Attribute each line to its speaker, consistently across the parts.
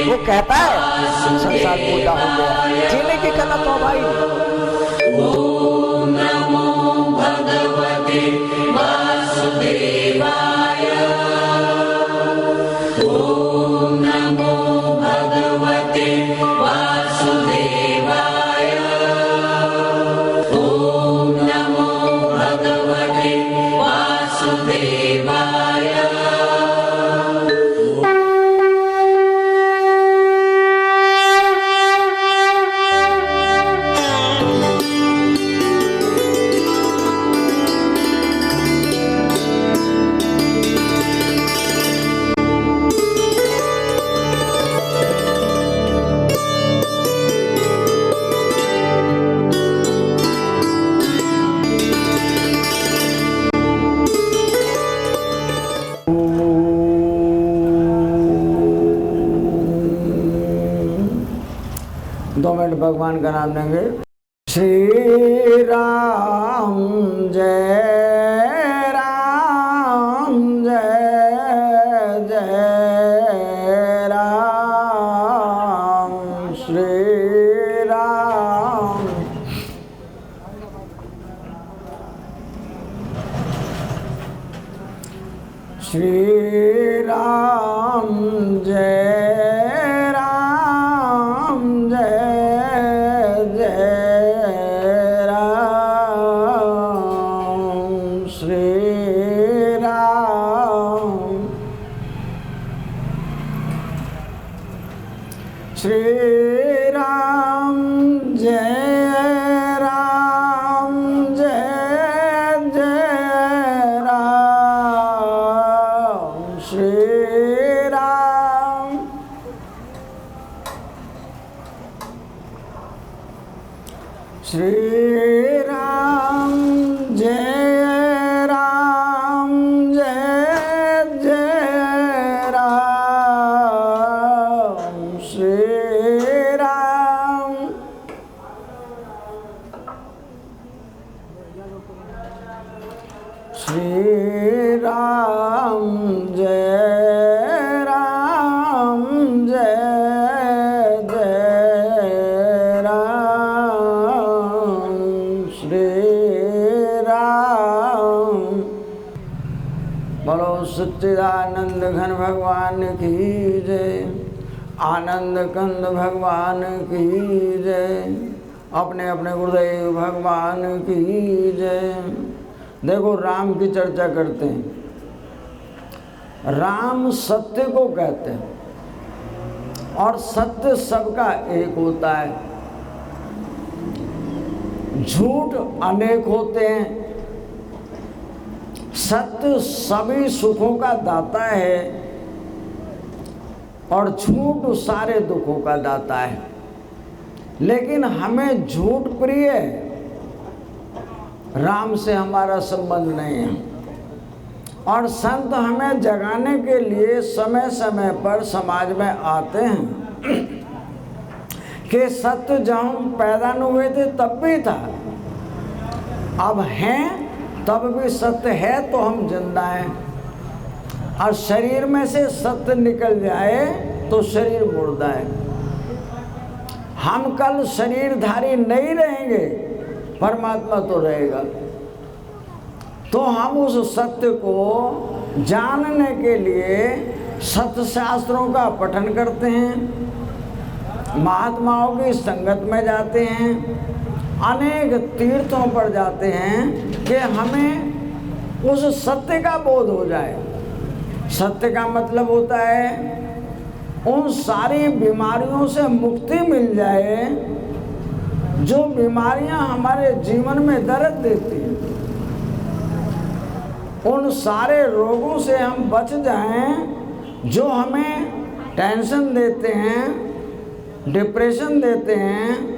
Speaker 1: वो कहता है संसार मोटा हो गया, जीने की कला तो भाई।
Speaker 2: ओम नमो भगवते वासुदेवाय। ओम नमो भगवते वासुदेवाय। ओम नमो भगवते वासुदेवाय।
Speaker 1: भगवान का नाम लेंगे। श्री राम जय राम जय जय राम। श्री राम श्री राम जय सच्चिदानंद घन भगवान की जय। आनंद कंद भगवान की जय। अपने अपने गुरुदेव भगवान की जय। देखो राम की चर्चा करते हैं। राम सत्य को कहते हैं और सत्य सबका एक होता है। झूठ अनेक होते हैं। सत्य सभी सुखों का दाता है और झूठ सारे दुखों का दाता है। लेकिन हमें झूठ प्रिय है, राम से हमारा संबंध नहीं है। और संत हमें जगाने के लिए समय समय पर समाज में आते हैं कि सत्य जब हम पैदा न हुए थे तब भी था, अब हैं तब भी सत्य है तो हम जिंदा हैं। और शरीर में से सत्य निकल जाए तो शरीर मुर्दा है। हम कल शरीरधारी नहीं रहेंगे, परमात्मा तो रहेगा। तो हम उस सत्य को जानने के लिए सत्य शास्त्रों का पठन करते हैं, महात्माओं की संगत में जाते हैं, अनेक तीर्थों पर जाते हैं कि हमें उस सत्य का बोध हो जाए। सत्य का मतलब होता है उन सारी बीमारियों से मुक्ति मिल जाए जो बीमारियां हमारे जीवन में दर्द देती हैं। उन सारे रोगों से हम बच जाएं जो हमें टेंशन देते हैं, डिप्रेशन देते हैं,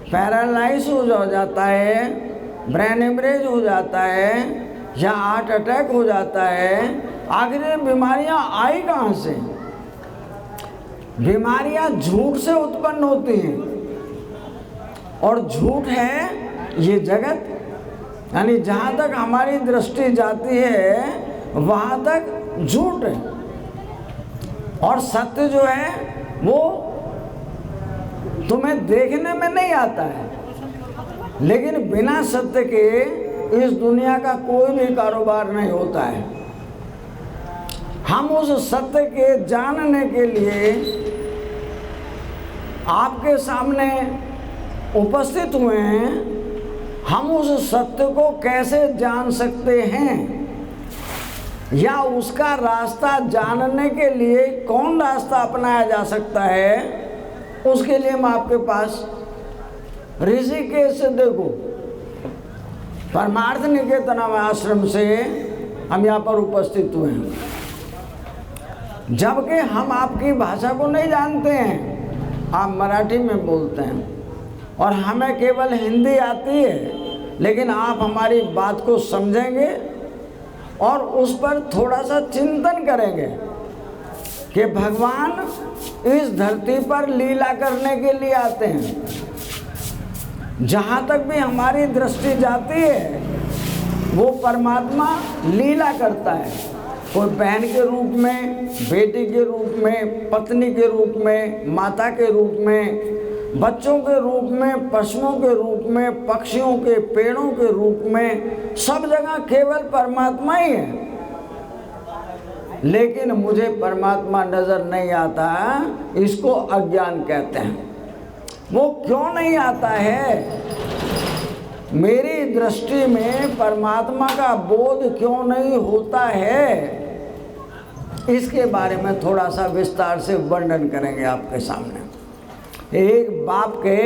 Speaker 1: पैरालाइज हो जाता है, ब्रेन हेमरेज हो जाता है या हार्ट अटैक हो जाता है। आखिर ये बीमारियां आई कहाँ से? बीमारियां झूठ से उत्पन्न होती हैं और झूठ है ये जगत। यानी जहाँ तक हमारी दृष्टि जाती है वहाँ तक झूठ है और सत्य जो है वो तुम्हें देखने में नहीं आता है, लेकिन बिना सत्य के इस दुनिया का कोई भी कारोबार नहीं होता है। हम उस सत्य के जानने के लिए आपके सामने उपस्थित हुए हैं। हम उस सत्य को कैसे जान सकते हैं, या उसका रास्ता जानने के लिए कौन रास्ता अपनाया जा सकता है, उसके लिए मैं आपके पास ऋषिकेश से देखो परमार्थ निकेतन आश्रम से हम यहाँ पर उपस्थित हुए हैं। जबकि हम आपकी भाषा को नहीं जानते हैं, आप मराठी में बोलते हैं और हमें केवल हिंदी आती है, लेकिन आप हमारी बात को समझेंगे और उस पर थोड़ा सा चिंतन करेंगे कि भगवान इस धरती पर लीला करने के लिए आते हैं। जहाँ तक भी हमारी दृष्टि जाती है वो परमात्मा लीला करता है, कोई बहन के रूप में, बेटी के रूप में, पत्नी के रूप में, माता के रूप में, बच्चों के रूप में, पशुओं के रूप में, पक्षियों के, पेड़ों के रूप में, सब जगह केवल परमात्मा ही है। लेकिन मुझे परमात्मा नजर नहीं आता, इसको अज्ञान कहते हैं। वो क्यों नहीं आता है? मेरी दृष्टि में परमात्मा का बोध क्यों नहीं होता है, इसके बारे में थोड़ा सा विस्तार से वर्णन करेंगे आपके सामने। एक बाप के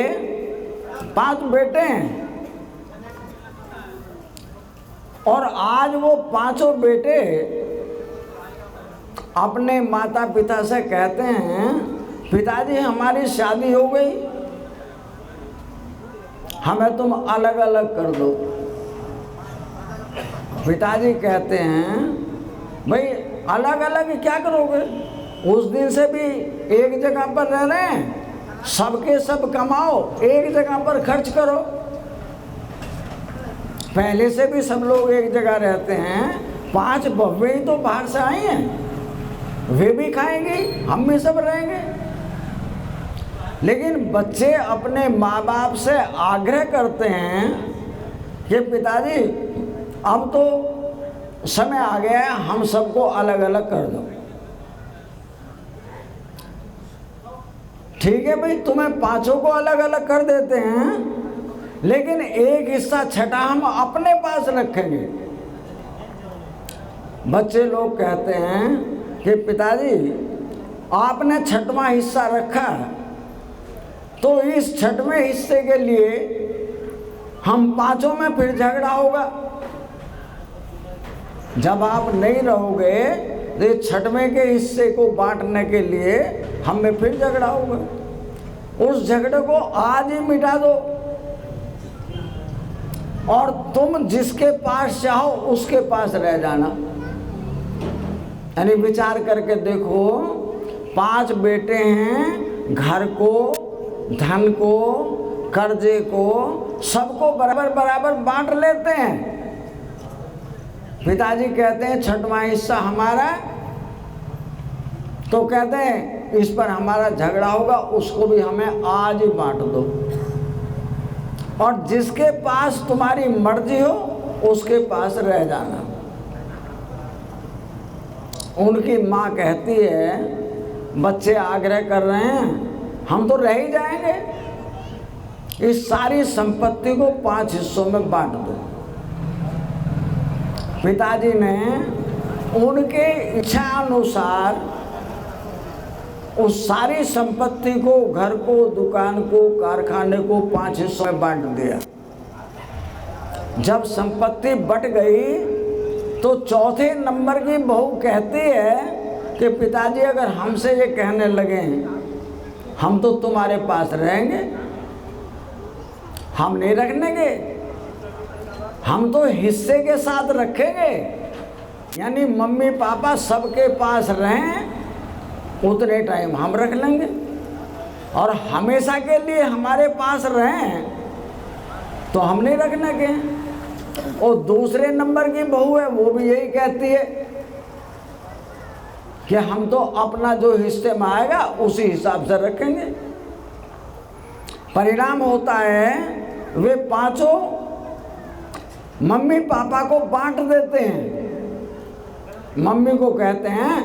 Speaker 1: 5 बेटे हैं और आज वो 5 बेटे अपने माता पिता से कहते हैं, पिताजी हमारी शादी हो गई, हमें तुम अलग अलग कर दो। पिताजी कहते हैं, भाई अलग अलग क्या करोगे? उस दिन से भी एक जगह पर रह रहे हैं, सबके सब कमाओ, एक जगह पर खर्च करो। पहले से भी सब लोग एक जगह रहते हैं, 5 बब्बे ही तो बाहर से आई हैं, वे भी खाएंगे, हम भी सब रहेंगे। लेकिन बच्चे अपने माँ बाप से आग्रह करते हैं कि पिताजी अब तो समय आ गया है, हम सबको अलग अलग कर दो। ठीक है भाई, तुम्हें 5 को अलग अलग कर देते हैं, लेकिन एक हिस्सा छठा हम अपने पास रखेंगे। बच्चे लोग कहते हैं कि पिताजी आपने 6वां हिस्सा रखा, तो इस 6वें हिस्से के लिए हम 5 में फिर झगड़ा होगा। जब आप नहीं रहोगे तो 6वें के हिस्से को बांटने के लिए हम में फिर झगड़ा होगा। उस झगड़े को आज ही मिटा दो और तुम जिसके पास चाहो उसके पास रह जाना। यानी विचार करके देखो, 5 बेटे हैं, घर को, धन को, कर्जे को, सबको बराबर बराबर बांट लेते हैं। पिताजी कहते हैं 6वां हिस्सा हमारा, तो कहते हैं इस पर हमारा झगड़ा होगा, उसको भी हमें आज ही बांट दो। और जिसके पास तुम्हारी मर्जी हो उसके पास रह जाना। उनकी माँ कहती है, बच्चे आग्रह कर रहे हैं, हम तो रह ही जाएंगे, इस सारी संपत्ति को 5 हिस्सों में बांट दो। पिताजी ने उनके इच्छा अनुसार उस सारी संपत्ति को, घर को, दुकान को, कारखाने को 5 हिस्सों में बांट दिया। जब संपत्ति बट गई तो 4थे नंबर की बहू कहती है कि पिताजी अगर हमसे ये कहने लगे हम तो तुम्हारे पास रहेंगे, हम नहीं रखने के, हम तो हिस्से के साथ रखेंगे। यानी मम्मी पापा सबके पास रहें, उतने टाइम हम रख लेंगे, और हमेशा के लिए हमारे पास रहें तो हम नहीं रखने के। और दूसरे नंबर की बहू है, वो भी यही कहती है कि हम तो अपना जो हिस्से में आएगा उसी हिसाब से रखेंगे। परिणाम होता है वे पांचों मम्मी पापा को बांट देते हैं। मम्मी को कहते हैं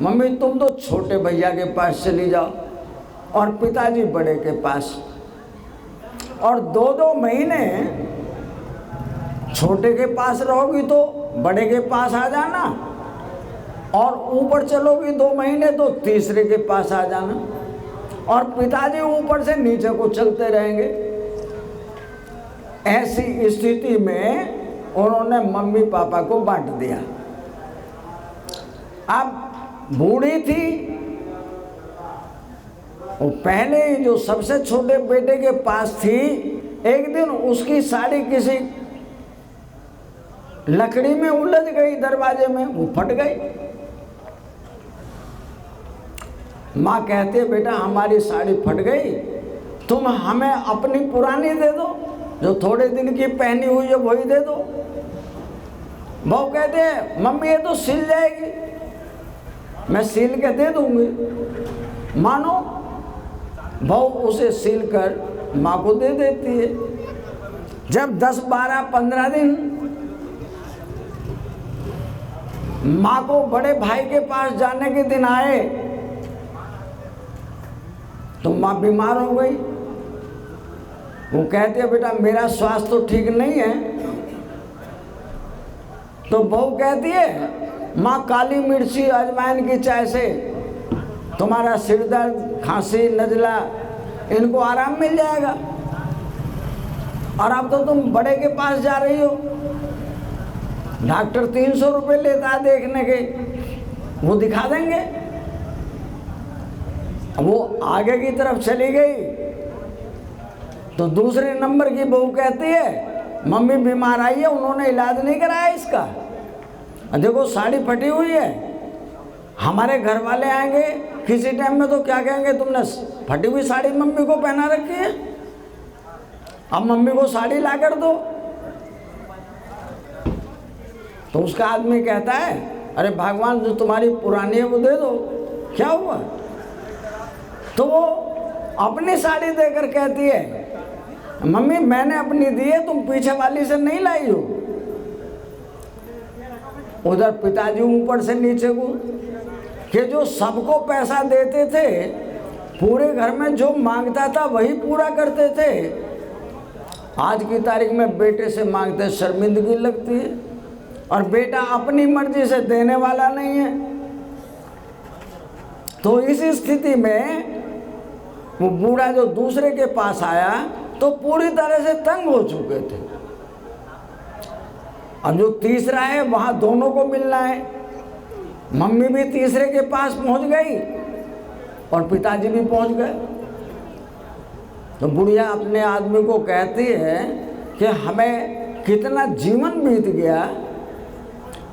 Speaker 1: मम्मी तुम तो छोटे भैया के पास चली जाओ और पिताजी बड़े के पास, और 2-2 महीने छोटे के पास रहोगी तो बड़े के पास आ जाना, और ऊपर चलोगी 2 महीने तो तीसरे के पास आ जाना, और पिताजी ऊपर से नीचे को चलते रहेंगे। ऐसी स्थिति में उन्होंने मम्मी पापा को बांट दिया। अब बूढ़ी थी, वो पहले ही जो सबसे छोटे बेटे के पास थी, एक दिन उसकी साड़ी किसी लकड़ी में उलझ गई, दरवाजे में वो फट गई। माँ कहती है बेटा हमारी साड़ी फट गई, तुम हमें अपनी पुरानी दे दो, जो थोड़े दिन की पहनी हुई है वही दे दो। बहू कहते हैं मम्मी ये तो सिल जाएगी, मैं सिल के दे दूंगी। मानो बहू उसे सिल कर माँ को दे देती है। जब 10, 12, 15 दिन माँ को बड़े भाई के पास जाने के दिन आए तो माँ बीमार हो गई। वो कहती है बेटा मेरा स्वास्थ्य तो ठीक नहीं है। तो बहू कहती है माँ काली मिर्ची अजवाइन की चाय से तुम्हारा सिर दर्द, खांसी, नजला इनको आराम मिल जाएगा, और अब तो तुम बड़े के पास जा रही हो, डॉक्टर 300 रुपये लेता है देखने के, वो दिखा देंगे। वो आगे की तरफ चली गई तो दूसरे नंबर की बहू कहती है मम्मी बीमार आई है, उन्होंने इलाज नहीं कराया इसका, देखो साड़ी फटी हुई है। हमारे घर वाले आएंगे किसी टाइम में तो क्या कहेंगे तुमने फटी हुई साड़ी मम्मी को पहना रखी है, अब मम्मी को साड़ी ला कर दो। तो उसका आदमी कहता है अरे भगवान जो तुम्हारी पुरानी है वो दे दो, क्या हुआ। तो वो अपनी साड़ी देकर कहती है मम्मी मैंने अपनी दी है, तुम पीछे वाली से नहीं लाई हो। उधर पिताजी ऊपर से नीचे को कि जो सबको पैसा देते थे, पूरे घर में जो मांगता था वही पूरा करते थे, आज की तारीख में बेटे से मांगते शर्मिंदगी लगती है, और बेटा अपनी मर्जी से देने वाला नहीं है। तो इस स्थिति में वो बूढ़ा जो दूसरे के पास आया तो पूरी तरह से तंग हो चुके थे। अब जो तीसरा है वहाँ दोनों को मिलना है। मम्मी भी तीसरे के पास पहुँच गई और पिताजी भी पहुँच गए। तो बुढ़िया अपने आदमी को कहती है कि हमें कितना जीवन बीत गया,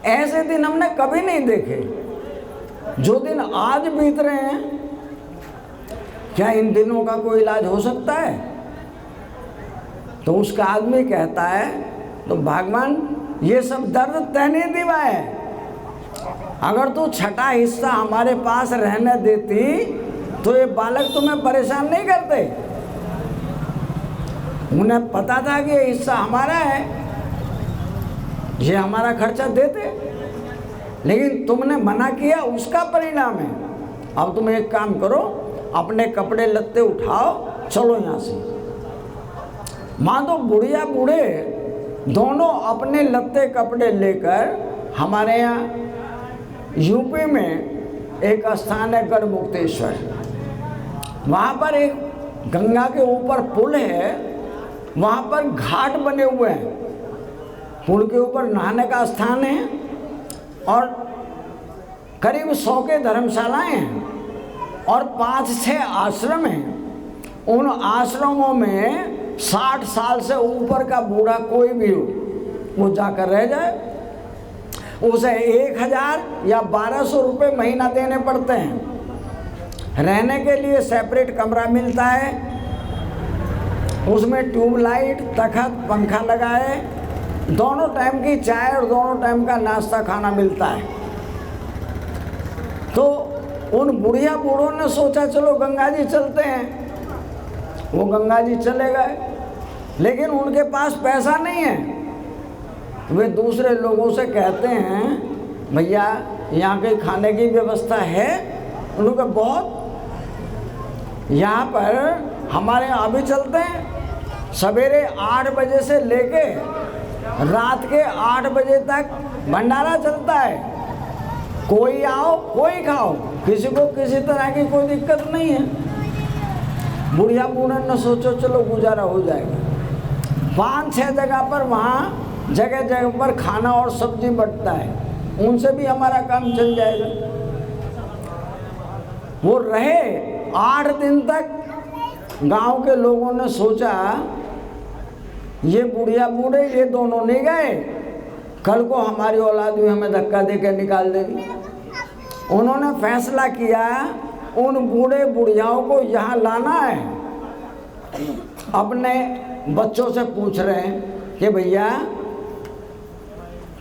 Speaker 1: ऐसे दिन हमने कभी नहीं देखे, जो दिन आज बीत रहे हैं क्या इन दिनों का कोई इलाज हो सकता है। तो उसका आदमी कहता है तो भगवान ये सब दर्द तैने दिवाए, अगर तू छठा हिस्सा हमारे पास रहने देती तो ये बालक तुम्हें परेशान नहीं करते। उन्हें पता था कि ये हिस्सा हमारा है, ये हमारा खर्चा देते, लेकिन तुमने मना किया, उसका परिणाम है। अब तुम एक काम करो, अपने कपड़े लत्ते उठाओ, चलो यहाँ से। माँ तो बुढ़िया बूढ़े दोनों अपने लत्ते कपड़े लेकर हमारे यहाँ यूपी में एक स्थान है गढ़मुक्तेश्वर, वहाँ पर एक गंगा के ऊपर पुल है, वहाँ पर घाट बने हुए हैं, पुल के ऊपर नहाने का स्थान है और करीब 100 के धर्मशालाएं हैं और 5-6 आश्रम हैं। उन आश्रमों में 60 साल से ऊपर का बूढ़ा कोई भी हो वो जाकर रह जाए, उसे 1000 या 1200 रुपये महीना देने पड़ते हैं। रहने के लिए सेपरेट कमरा मिलता है, उसमें ट्यूबलाइट, तखत, पंखा लगाए, दोनों टाइम की चाय और दोनों टाइम का नाश्ता खाना मिलता है। तो उन बुढ़िया बूढ़ों ने सोचा चलो गंगा जी चलते हैं। वो गंगा जी चले गए, लेकिन उनके पास पैसा नहीं है। वे दूसरे लोगों से कहते हैं भैया यहाँ के खाने की व्यवस्था है? उन्होंने कहा बहुत, यहाँ पर हमारे यहाँ अभी चलते हैं। सवेरे 8 बजे से लेके रात के 8 बजे तक भंडारा चलता है। कोई आओ कोई खाओ, किसी को किसी तरह की कोई दिक्कत नहीं है। बुढ़िया बूढ़े ने सोचो चलो गुजारा हो जाएगा। 5-6 जगह पर वहाँ जगह जगह पर खाना और सब्जी बंटता है, उनसे भी हमारा काम चल जाएगा। वो रहे 8 दिन तक। गांव के लोगों ने सोचा ये बुढ़िया बूढ़े ये दोनों नहीं गए, कल को हमारी औलाद भी हमें धक्का देकर निकाल देगी। उन्होंने फैसला किया उन बूढ़े बुढ़ियाओं को यहाँ लाना है। अपने बच्चों से पूछ रहे हैं कि भैया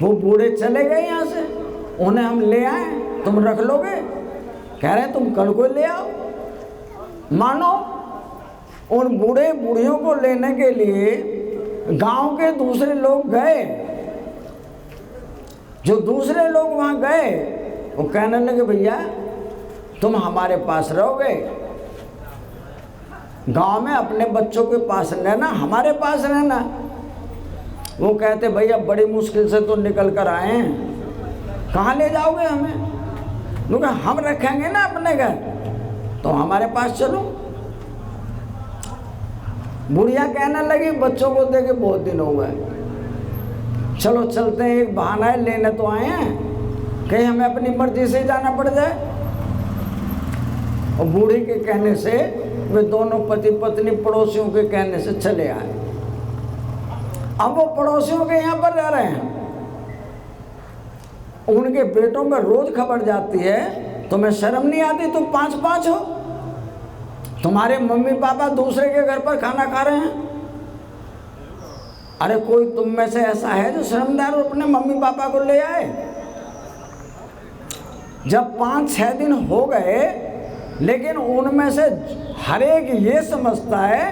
Speaker 1: वो बूढ़े चले गए यहाँ से, उन्हें हम ले आए, तुम रख लोगे? कह रहे तुम कल को ले आओ। मानो उन बूढ़े बूढ़ियों को लेने के लिए गांव के दूसरे लोग गए। जो दूसरे लोग वहाँ गए वो कहने लगे भैया तुम हमारे पास रहोगे, गांव में अपने बच्चों के पास रहना, हमारे पास रहना। वो कहते भैया बड़ी मुश्किल से तो निकल कर आए हैं, कहाँ ले जाओगे हमें? क्योंकि हम रखेंगे ना अपने घर, तो हमारे पास चलो। बुढ़िया कहने लगी बच्चों को देखे बहुत दिन हो गए, चलो चलते हैं, एक बहाना है, लेने तो आए हैं, कहीं हमें अपनी मर्जी से जाना पड़ जाए। और बूढ़ी के कहने से वे दोनों पति पत्नी पड़ोसियों के कहने से चले आए। अब वो पड़ोसियों के यहाँ पर रह रहे हैं, उनके बेटों में रोज खबर जाती है तुम्हें शर्म नहीं आती, तुम 5-5 हो, तुम्हारे मम्मी पापा दूसरे के घर पर खाना खा रहे हैं। अरे कोई तुम में से ऐसा है जो शर्मदार अपने मम्मी पापा को ले आए? जब 5-6 दिन हो गए, लेकिन उनमें से हर एक ये समझता है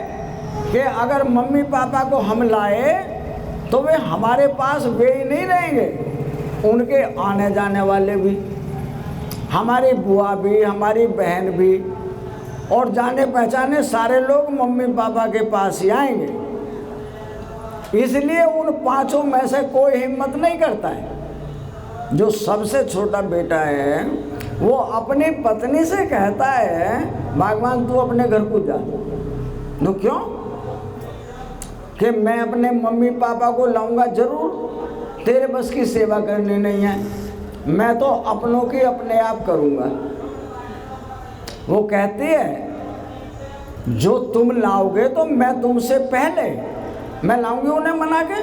Speaker 1: कि अगर मम्मी पापा को हम लाए तो वे हमारे पास वे ही नहीं रहेंगे, उनके आने जाने वाले भी, हमारी बुआ भी, हमारी बहन भी, और जाने पहचाने सारे लोग मम्मी पापा के पास ही आएंगे। इसलिए उन 5 में से कोई हिम्मत नहीं करता है। जो सबसे छोटा बेटा है वो अपनी पत्नी से कहता है भगवान तू अपने घर को जा। तो क्यों? कि मैं अपने मम्मी पापा को लाऊंगा जरूर, तेरे बस की सेवा करनी नहीं है, मैं तो अपनों की अपने आप करूंगा। वो कहती है जो तुम लाओगे तो मैं तुमसे पहले मैं लाऊंगी उन्हें मना के।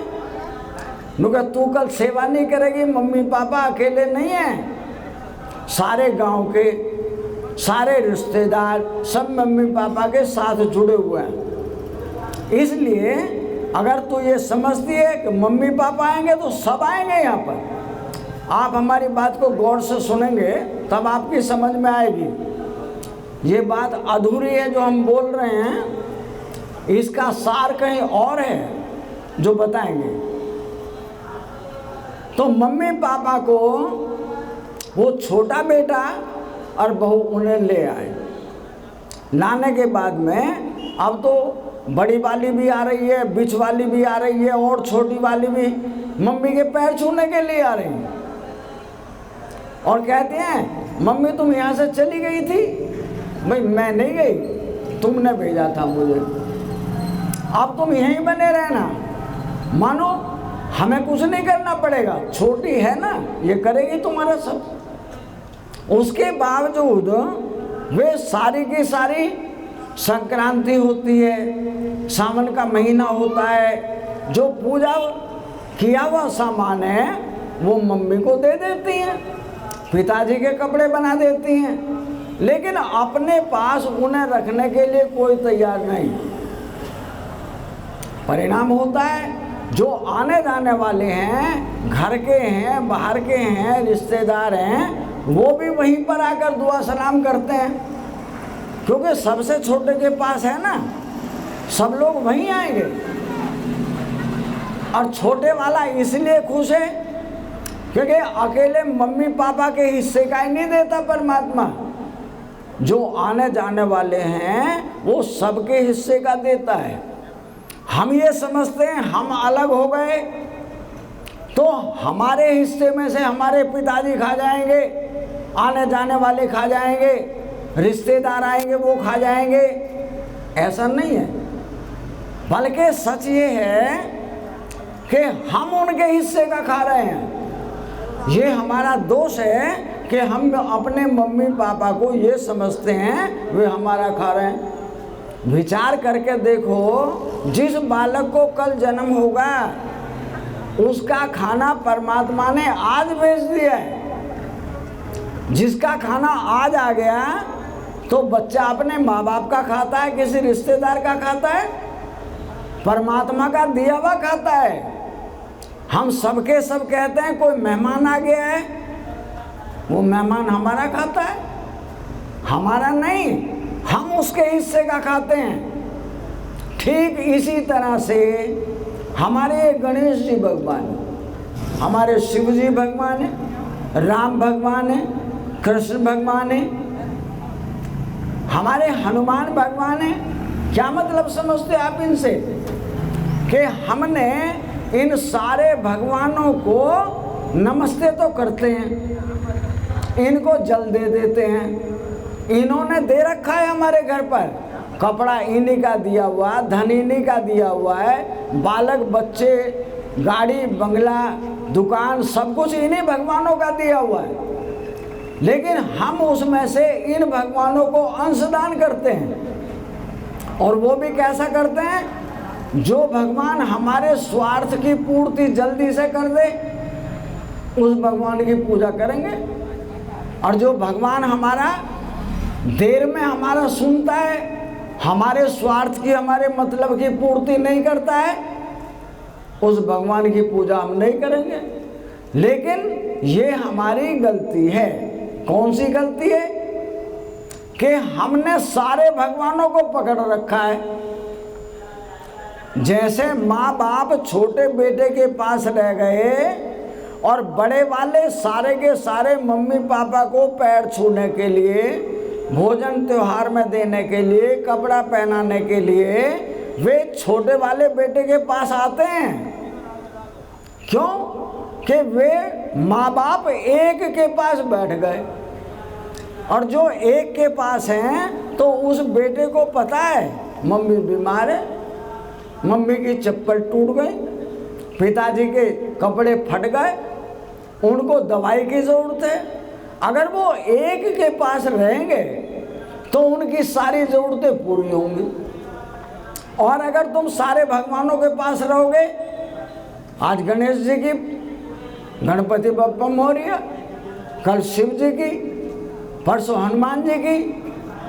Speaker 1: नुका तू कल सेवा नहीं करेगी, मम्मी पापा अकेले नहीं हैं, सारे गांव के सारे रिश्तेदार सब मम्मी पापा के साथ जुड़े हुए हैं। इसलिए अगर तू ये समझती है कि मम्मी पापा आएंगे तो सब आएंगे यहाँ पर, आप हमारी बात को गौर से सुनेंगे तब आपकी समझ में आएगी। ये बात अधूरी है जो हम बोल रहे हैं, इसका सार कहीं और है जो बताएंगे। तो मम्मी पापा को वो छोटा बेटा और बहू उन्हें ले आए। लाने के बाद में अब तो बड़ी वाली भी आ रही है, बीच वाली भी आ रही है, और छोटी वाली भी मम्मी के पैर छूने के लिए आ रही है। और कहते हैं मम्मी तुम यहाँ से चली गई थी? भाई मैं नहीं गई, तुमने भेजा था मुझे, अब तुम यहीं बने रहना, मानो हमें कुछ नहीं करना पड़ेगा, छोटी है ना ये करेगी तुम्हारा सब। उसके बावजूद वे सारी की सारी संक्रांति होती है, सावन का महीना होता है, जो पूजा किया हुआ सामान है वो मम्मी को दे देती हैं, पिताजी के कपड़े बना देती हैं, लेकिन अपने पास उन्हें रखने के लिए कोई तैयार नहीं। परिणाम होता है जो आने जाने वाले हैं, घर के हैं, बाहर के हैं, रिश्तेदार हैं, वो भी वहीं पर आकर दुआ सलाम करते हैं, क्योंकि सबसे छोटे के पास है ना, सब लोग वहीं आएंगे। और छोटे वाला इसलिए खुश है क्योंकि अकेले मम्मी पापा के हिस्से का ही नहीं देता परमात्मा, जो आने जाने वाले हैं वो सबके हिस्से का देता है। हम ये समझते हैं हम अलग हो गए तो हमारे हिस्से में से हमारे पिताजी खा जाएंगे, आने जाने वाले खा जाएंगे, रिश्तेदार आएंगे वो खा जाएंगे। ऐसा नहीं है, बल्कि सच ये है कि हम उनके हिस्से का खा रहे हैं। ये हमारा दोष है कि हम अपने मम्मी पापा को ये समझते हैं वे हमारा खा रहे हैं। विचार करके देखो, जिस बालक को कल जन्म होगा उसका खाना परमात्मा ने आज भेज दिया है। जिसका खाना आज आ गया तो बच्चा अपने माँ बाप का खाता है, किसी रिश्तेदार का खाता है, परमात्मा का दिया हुआ खाता है। हम सबके सब कहते हैं कोई मेहमान आ गया है, वो मेहमान हमारा खाता है, हमारा नहीं, हम उसके हिस्से का खाते हैं। ठीक इसी तरह से हमारे गणेश जी भगवान, हमारे शिव जी भगवान है, राम भगवान है, कृष्ण भगवान है, हमारे हनुमान भगवान है। क्या मतलब समझते आप इनसे? कि हमने इन सारे भगवानों को नमस्ते तो करते हैं, इनको जल दे देते हैं, इन्होंने दे रखा है हमारे घर पर, कपड़ा इन्हीं का दिया हुआ, धन इन्हीं का दिया हुआ है, बालक बच्चे, गाड़ी बंगला दुकान सब कुछ इन्हीं भगवानों का दिया हुआ है। लेकिन हम उसमें से इन भगवानों को अंशदान करते हैं। और वो भी कैसा करते हैं? जो भगवान हमारे स्वार्थ की पूर्ति जल्दी से कर दे उस भगवान की पूजा करेंगे, और जो भगवान हमारा देर में हमारा सुनता है, हमारे स्वार्थ की हमारे मतलब की पूर्ति नहीं करता है, उस भगवान की पूजा हम नहीं करेंगे। लेकिन ये हमारी गलती है। कौन सी गलती है? कि हमने सारे भगवानों को पकड़ रखा है। जैसे माँ बाप छोटे बेटे के पास रह गए और बड़े वाले सारे के सारे मम्मी पापा को पैर छूने के लिए, भोजन त्योहार में देने के लिए, कपड़ा पहनाने के लिए वे छोटे वाले बेटे के पास आते हैं। क्यों? कि वे माँ बाप एक के पास बैठ गए, और जो एक के पास हैं तो उस बेटे को पता है मम्मी बीमार है, मम्मी की चप्पल टूट गई, पिताजी के कपड़े फट गए, उनको दवाई की ज़रूरत है। अगर वो एक के पास रहेंगे तो उनकी सारी ज़रूरतें पूरी होंगी। और अगर तुम सारे भगवानों के पास रहोगे, आज गणेश जी की, गणपति बप्पा मौर्य, कल शिव जी की, परसों हनुमान जी की,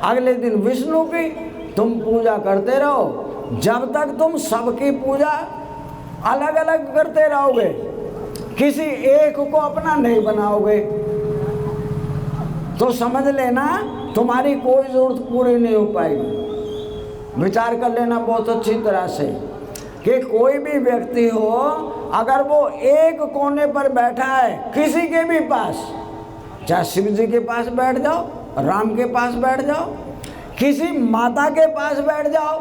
Speaker 1: अगले दिन विष्णु की, तुम पूजा करते रहो। जब तक तुम सबकी पूजा अलग अलग करते रहोगे, किसी एक को अपना नहीं बनाओगे, तो समझ लेना तुम्हारी कोई ज़रूरत पूरी नहीं हो पाएगी। विचार कर लेना बहुत अच्छी तरह से कि कोई भी व्यक्ति हो, अगर वो एक कोने पर बैठा है किसी के भी पास, चाहे शिव जी के पास बैठ जाओ, राम के पास बैठ जाओ, किसी माता के पास बैठ जाओ,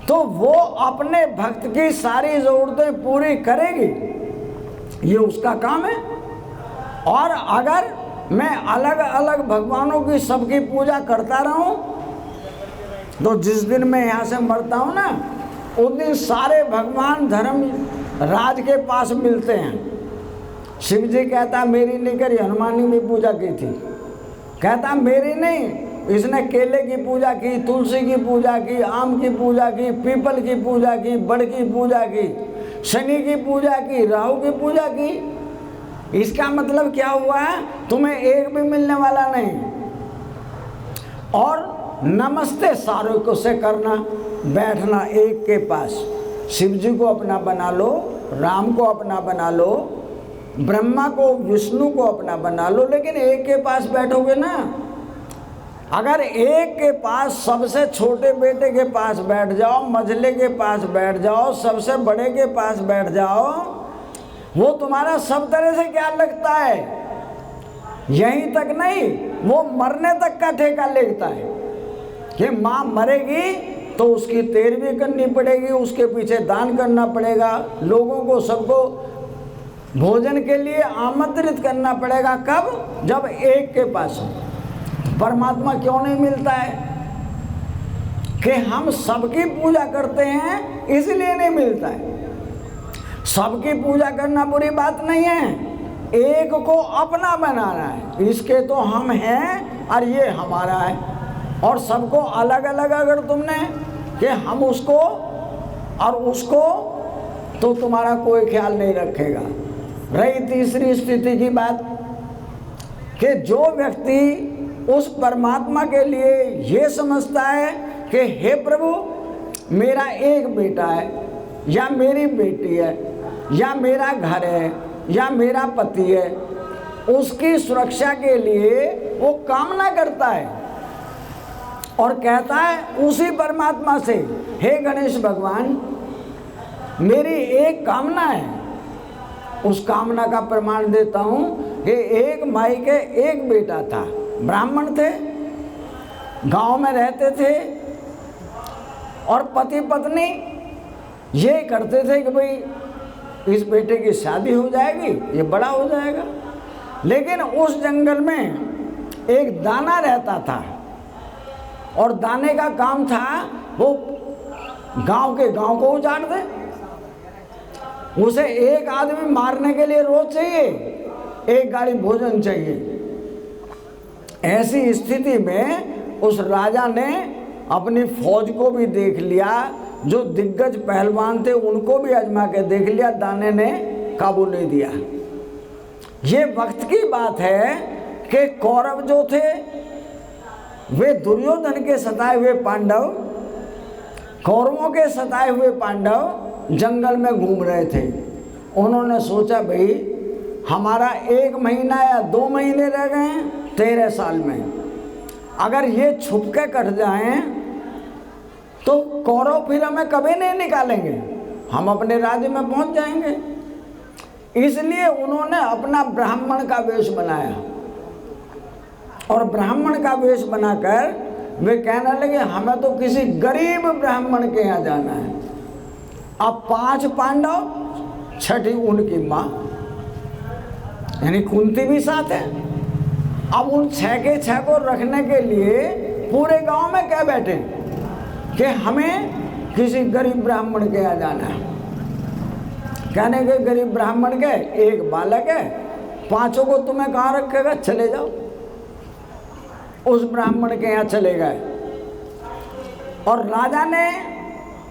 Speaker 1: तो वो अपने भक्त की सारी ज़रूरतें पूरी करेगी, ये उसका काम है। और अगर मैं अलग अलग भगवानों की सबकी पूजा करता रहूं, तो जिस दिन मैं यहाँ से मरता हूँ ना, उस दिन सारे भगवान धर्म राज के पास मिलते हैं। शिव जी कहता मेरी नहीं करी, हनुमान ने भी पूजा की थी, कहता मेरी नहीं, इसने केले की पूजा की, तुलसी की पूजा की, आम की पूजा की, पीपल की पूजा की, बड़ की पूजा की, शनि की पूजा की, राहु की पूजा की। इसका मतलब क्या हुआ है? तुम्हें एक भी मिलने वाला नहीं। और नमस्ते सारों को से करना, बैठना एक के पास। शिव जी को अपना बना लो, राम को अपना बना लो, ब्रह्मा को विष्णु को अपना बना लो, लेकिन एक के पास बैठोगे ना। अगर एक के पास, सबसे छोटे बेटे के पास बैठ जाओ, मझले के पास बैठ जाओ, सबसे बड़े के पास बैठ जाओ, वो तुम्हारा सब तरह से क्या लगता है, यहीं तक नहीं, वो मरने तक का ठेका लेता है कि माँ मरेगी तो उसकी तेरहवीं करनी पड़ेगी, उसके पीछे दान करना पड़ेगा, लोगों को सबको भोजन के लिए आमंत्रित करना पड़ेगा। कब? जब एक के पास हो। परमात्मा क्यों नहीं मिलता है? कि हम सबकी पूजा करते हैं इसलिए नहीं मिलता है। सबकी पूजा करना बुरी बात नहीं है, एक को अपना बनाना है, इसके तो हम हैं और ये हमारा है। और सबको अलग अलग अगर तुमने कि हम उसको और उसको, तो तुम्हारा कोई ख्याल नहीं रखेगा। रही तीसरी स्थिति की बात कि जो व्यक्ति उस परमात्मा के लिए ये समझता है कि हे प्रभु, मेरा एक बेटा है या मेरी बेटी है या मेरा घर है या मेरा पति है, उसकी सुरक्षा के लिए वो कामना करता है और कहता है उसी परमात्मा से, हे गणेश भगवान, मेरी एक कामना है। उस कामना का प्रमाण देता हूँ कि एक माई के एक बेटा था, ब्राह्मण थे, गांव में रहते थे और पति पत्नी ये करते थे कि भाई इस बेटे की शादी हो जाएगी, ये बड़ा हो जाएगा। लेकिन उस जंगल में एक दाना रहता था और दाने का काम था वो गांव के गांव को उजाड़ दे। उसे एक आदमी मारने के लिए रोज चाहिए, एक गाड़ी भोजन चाहिए। ऐसी स्थिति में उस राजा ने अपनी फौज को भी देख लिया, जो दिग्गज पहलवान थे उनको भी आजमा के देख लिया, दाने ने काबू नहीं दिया। ये वक्त की बात है कि कौरव जो थे वे दुर्योधन के सताए हुए पांडव, कौरवों के सताए हुए पांडव जंगल में घूम रहे थे। उन्होंने सोचा भाई हमारा 1 महीना या 2 महीने रह गए हैं 13 साल में, अगर ये छुप के कट जाएं तो कौरव फिर हमें कभी नहीं निकालेंगे, हम अपने राज्य में पहुंच जाएंगे। इसलिए उन्होंने अपना ब्राह्मण का वेश बनाया और ब्राह्मण का वेश बनाकर वे कहने लगे हमें तो किसी गरीब ब्राह्मण के यहाँ जाना है। अब 5 पांडव, 6ठी उनकी माँ यानी कुंती भी साथ है। अब उन 6 के 6 को रखने के लिए पूरे गांव में कह बैठे कि हमें किसी गरीब ब्राह्मण के यहाँ जाना है। कहने के गरीब ब्राह्मण के एक बालक है, 5 को तुम्हें कहाँ रखेगा, चले जाओ। उस ब्राह्मण के यहाँ चले गए और राजा ने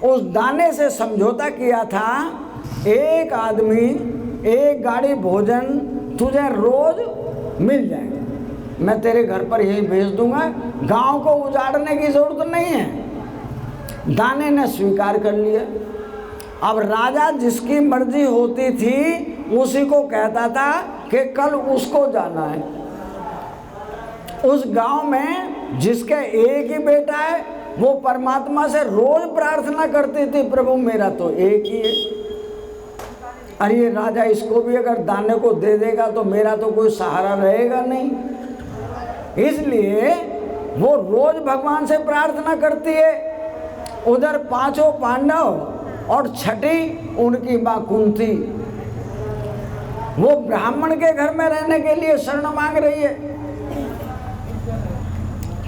Speaker 1: उस दाने से समझौता किया था, एक आदमी एक गाड़ी भोजन तुझे रोज मिल जाएगा, मैं तेरे घर पर यही भेज दूंगा, गांव को उजाड़ने की जरूरत नहीं है। दाने ने स्वीकार कर लिया। अब राजा जिसकी मर्जी होती थी उसी को कहता था कि कल उसको जाना है। उस गांव में जिसके एक ही बेटा है वो परमात्मा से रोज प्रार्थना करती थी, प्रभु मेरा तो एक ही है, अरे ये राजा इसको भी अगर दाने को दे देगा तो मेरा तो कोई सहारा रहेगा नहीं। इसलिए वो रोज भगवान से प्रार्थना करती है। उधर 5 पांडव और 6ठी उनकी माँ कुंती, वो ब्राह्मण के घर में रहने के लिए शरण मांग रही है।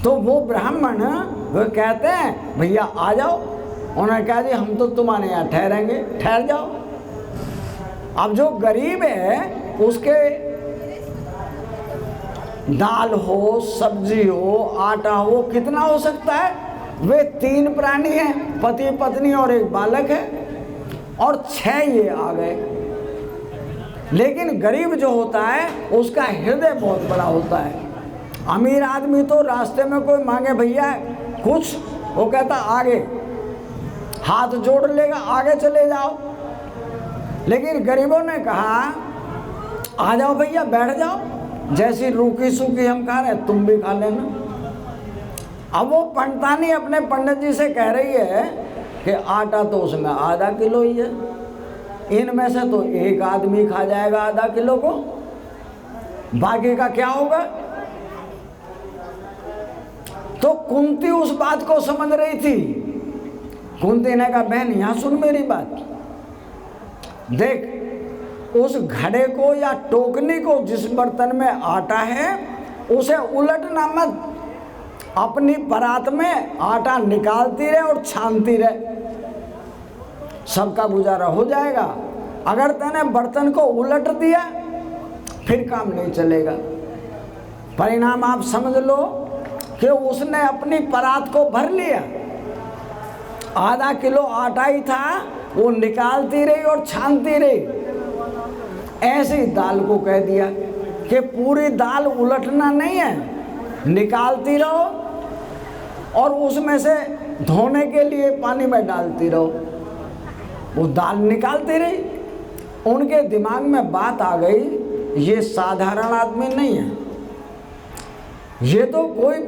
Speaker 1: तो वो ब्राह्मण वो कहते हैं भैया आ जाओ। उन्होंने कहा जी हम तो तुम्हारे यहाँ ठहरेंगे, ठहर जाओ। अब जो गरीब है उसके दाल हो, सब्जी हो, आटा हो, कितना हो सकता है? वे 3 प्राणी हैं, पति पत्नी और एक बालक है, और 6 ये आ गए। लेकिन गरीब जो होता है उसका हृदय बहुत बड़ा होता है। अमीर आदमी तो रास्ते में कोई मांगे भैया कुछ, वो कहता आगे, हाथ जोड़ लेगा, आगे चले जाओ। लेकिन गरीबों ने कहा आ जाओ भैया बैठ जाओ, जैसी रूखी सूखी हम खा रहे तुम भी खा लेना। अब वो पंडतानी अपने पंडित जी से कह रही है कि आटा तो उसमें आधा किलो ही है, इनमें से तो एक आदमी खा जाएगा आधा किलो को, बाकी का क्या होगा। तो कुंती उस बात को समझ रही थी। कुंती ने कहा बहन यहां सुन मेरी बात, देख उस घड़े को या टोकनी को जिस बर्तन में आटा है उसे उलटना मत, अपनी परात में आटा निकालती रहे और छानती रहे, सबका गुजारा हो जाएगा। अगर तूने बर्तन को उलट दिया फिर काम नहीं चलेगा। परिणाम आप समझ लो कि उसने अपनी परात को भर लिया, आधा किलो आटा ही था, वो निकालती रही और छानती रही। ऐसे ही दाल को कह दिया कि पूरी दाल उलटना नहीं है, निकालती रहो और उसमें से धोने के लिए पानी में डालती रहो। वो दाल निकालती रही। उनके दिमाग में बात आ गई, ये साधारण आदमी नहीं है, ये तो कोई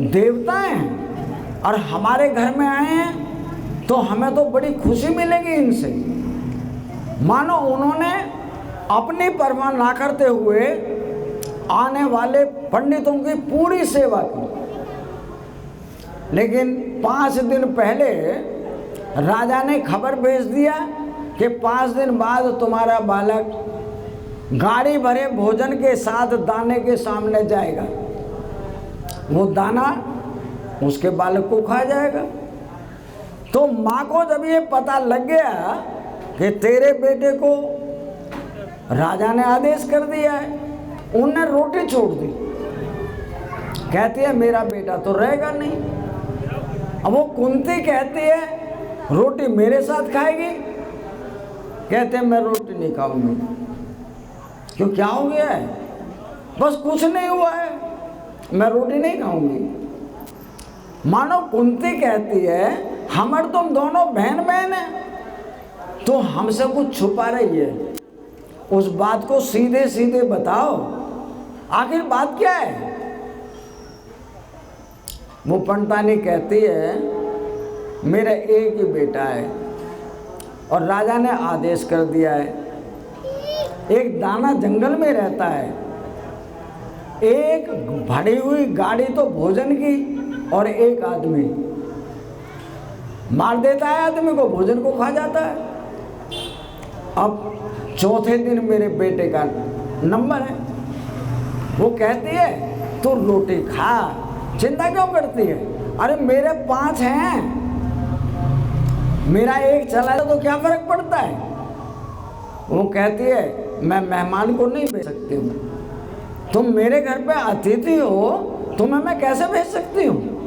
Speaker 1: देवता हैं और हमारे घर में आए हैं तो हमें तो बड़ी खुशी मिलेगी इनसे। मानो उन्होंने अपनी परवाह ना करते हुए आने वाले पंडितों की पूरी सेवा की। लेकिन 5 दिन पहले राजा ने खबर भेज दिया कि 5 दिन बाद तुम्हारा बालक गाड़ी भरे भोजन के साथ दाने के सामने जाएगा, वो दाना उसके बालक को खा जाएगा। तो माँ को जब ये पता लग गया कि तेरे बेटे को राजा ने आदेश कर दिया है, उनने रोटी छोड़ दी। कहती है मेरा बेटा तो रहेगा नहीं। अब वो कुंती कहती है रोटी मेरे साथ खाएगी, कहते हैं मैं रोटी नहीं खाऊंगी। क्यों, क्या हो गया है? बस कुछ नहीं हुआ है, मैं रोटी नहीं खाऊंगी। मानो कुंती कहती है हमर तुम दोनों बहन बहन हैं, तो हमसे कुछ छुपा रही है, उस बात को सीधे सीधे बताओ, आखिर बात क्या है। वो पंडतानी कहती है मेरा एक ही बेटा है और राजा ने आदेश कर दिया है, एक दाना जंगल में रहता है, एक भरी हुई गाड़ी तो भोजन की और एक आदमी मार देता है, आदमी को भोजन को खा जाता है। अब चौथे दिन मेरे बेटे का नंबर है। वो कहती है तू रोटी खा, चिंता क्यों करती है? अरे मेरे 5 हैं, मेरा एक चला तो क्या फर्क पड़ता है। वो कहती है मैं मेहमान को नहीं भेज सकती हूँ, तुम मेरे घर पे अतिथि हो, तुम्हें मैं कैसे भेज सकती हूँ।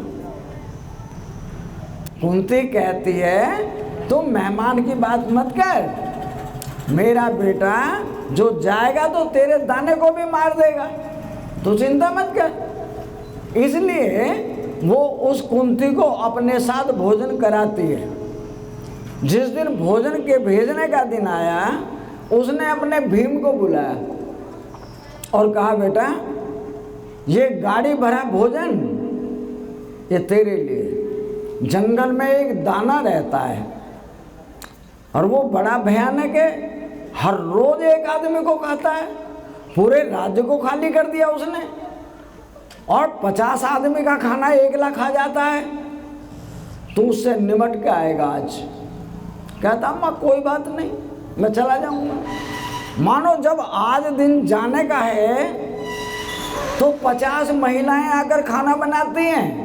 Speaker 1: कुंती कहती है तुम मेहमान की बात मत कर, मेरा बेटा जो जाएगा तो तेरे दाने को भी मार देगा, तू चिंता मत कर। इसलिए वो उस कुंती को अपने साथ भोजन कराती है। जिस दिन भोजन के भेजने का दिन आया, उसने अपने भीम को बुलाया और कहा बेटा ये गाड़ी भरा भोजन ये तेरे लिए। जंगल में एक दाना रहता है और वो बड़ा भयानक है, हर रोज एक आदमी को खाता है, पूरे राज्य को खाली कर दिया उसने, और 50 आदमी का खाना 1 लाख खा जाता है। तो उससे निमट के आएगा आज। कहता अम्मा कोई बात नहीं, मैं चला जाऊंगा। मानो जब आज दिन जाने का है तो 50 महिलाएं आकर खाना बनाती हैं,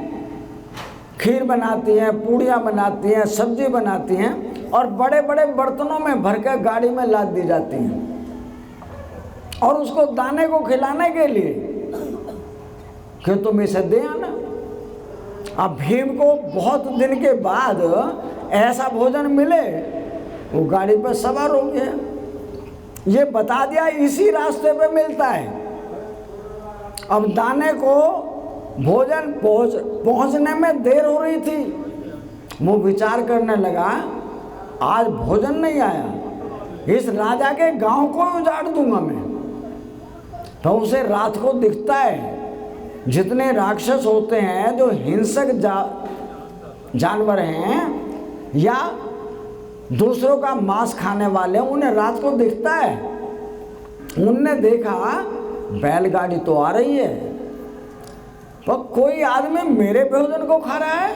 Speaker 1: खीर बनाती हैं, पूड़ियाँ बनाती हैं, सब्जी बनाती हैं और बड़े बड़े बर्तनों में भरकर गाड़ी में लाद दी जाती हैं और उसको दाने को खिलाने के लिए कि तुम इसे दे आना। अब भीम को बहुत दिन के बाद ऐसा भोजन मिले, वो गाड़ी पर सवार हो गया। ये बता दिया इसी रास्ते पे मिलता है। अब दाने को भोजन पहुंचने में देर हो रही थी। वो विचार करने लगा आज भोजन नहीं आया, इस राजा के गांव को उजाड़ दूंगा मैं। तो उसे रात को दिखता है। जितने राक्षस होते हैं जो हिंसक जानवर हैं या दूसरों का मांस खाने वाले, उन्हें रात को दिखता है। उनने देखा बैलगाड़ी तो आ रही है, पर कोई आदमी मेरे भोजन को खा रहा है।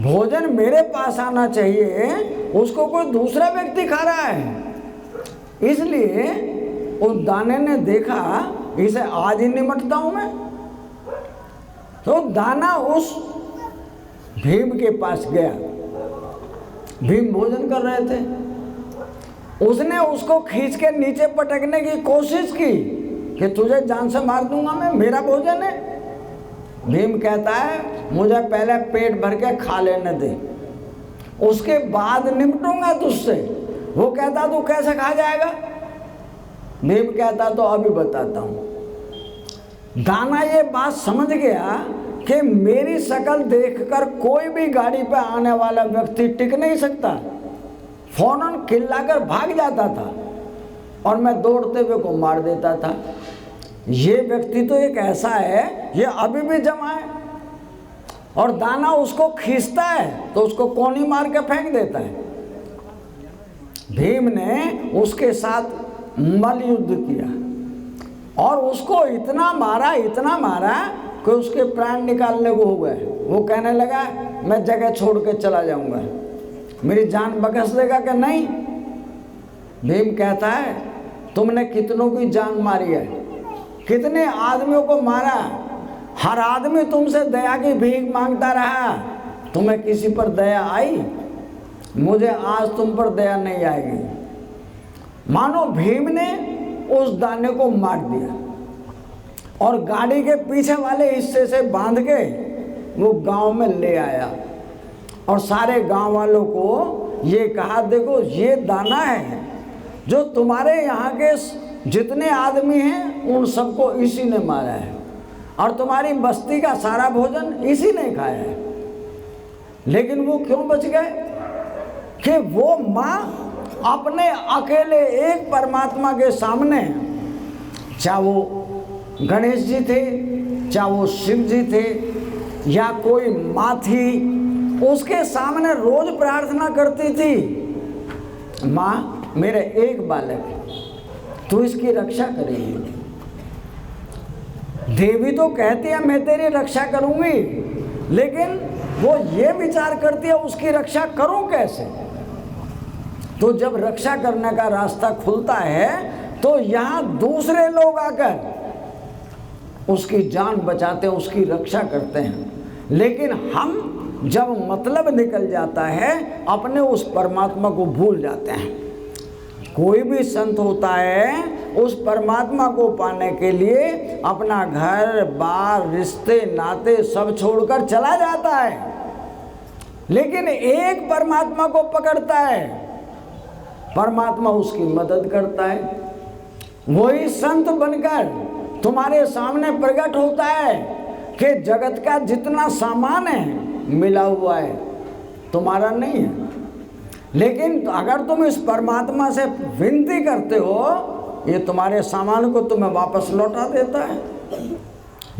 Speaker 1: भोजन मेरे पास आना चाहिए, उसको कोई दूसरा व्यक्ति खा रहा है। इसलिए उस दाने ने देखा इसे आज ही निमटता हूं मैं। तो दाना उस भीम के पास गया। भीम भोजन कर रहे थे। उसने उसको खींच के नीचे पटकने की कोशिश की कि तुझे जान से मार दूंगा मैं, मेरा भोजन है। भीम कहता है मुझे पहले पेट भर के खा लेने दे, उसके बाद निपटूंगा तुझसे। वो कहता तू कैसे खा जाएगा? भीम कहता तो अभी बताता हूं। दाना ये बात समझ गया कि मेरी शक्ल देखकर कोई भी गाड़ी पे आने वाला व्यक्ति टिक नहीं सकता। फौरन चिल्लाकर भाग जाता था और मैं दौड़ते हुए को मार देता था। ये व्यक्ति तो एक ऐसा है, ये अभी भी जमा है। और दाना उसको खींचता है तो उसको कोनी मार के फेंक देता है। भीम ने उसके साथ मल युद्ध किया और उसको इतना मारा कि उसके प्राण निकालने को हो गए। वो कहने लगा मैं जगह छोड़ के चला जाऊंगा, मेरी जान बख्श देगा कि नहीं? भीम कहता है तुमने कितनों की जान मारी है, कितने आदमियों को मारा, हर आदमी तुमसे दया की भीख मांगता रहा, तुम्हें किसी पर दया आई? मुझे आज तुम पर दया नहीं आएगी। मानो भीम ने उस दाने को मार दिया और गाड़ी के पीछे वाले हिस्से से बांध के वो गांव में ले आया और सारे गांव वालों को ये कहा देखो ये दाना है जो तुम्हारे यहाँ के जितने आदमी हैं उन सबको इसी ने मारा है और तुम्हारी बस्ती का सारा भोजन इसी ने खाया है। लेकिन वो क्यों बच गए? कि वो माँ अपने अकेले एक परमात्मा के सामने, चाहे वो गणेश जी थे, चाहे वो शिव जी थे या कोई माँ थी, उसके सामने रोज प्रार्थना करती थी माँ मेरे एक बालक है, तू इसकी रक्षा करेगी। देवी तो कहती है मैं तेरी रक्षा करूंगी, लेकिन वो ये विचार करती है उसकी रक्षा करूं कैसे। तो जब रक्षा करने का रास्ता खुलता है तो यहाँ दूसरे लोग आकर उसकी जान बचाते हैं, उसकी रक्षा करते हैं। लेकिन हम जब मतलब निकल जाता है अपने उस परमात्मा को भूल जाते हैं। कोई भी संत होता है उस परमात्मा को पाने के लिए अपना घर बार रिश्ते नाते सब छोड़कर चला जाता है, लेकिन एक परमात्मा को पकड़ता है, परमात्मा उसकी मदद करता है। वही संत बनकर तुम्हारे सामने प्रकट होता है कि जगत का जितना सामान है मिला हुआ है, तुम्हारा नहीं है। लेकिन अगर तुम इस परमात्मा से विनती करते हो, ये तुम्हारे सामान को तुम्हें वापस लौटा देता है।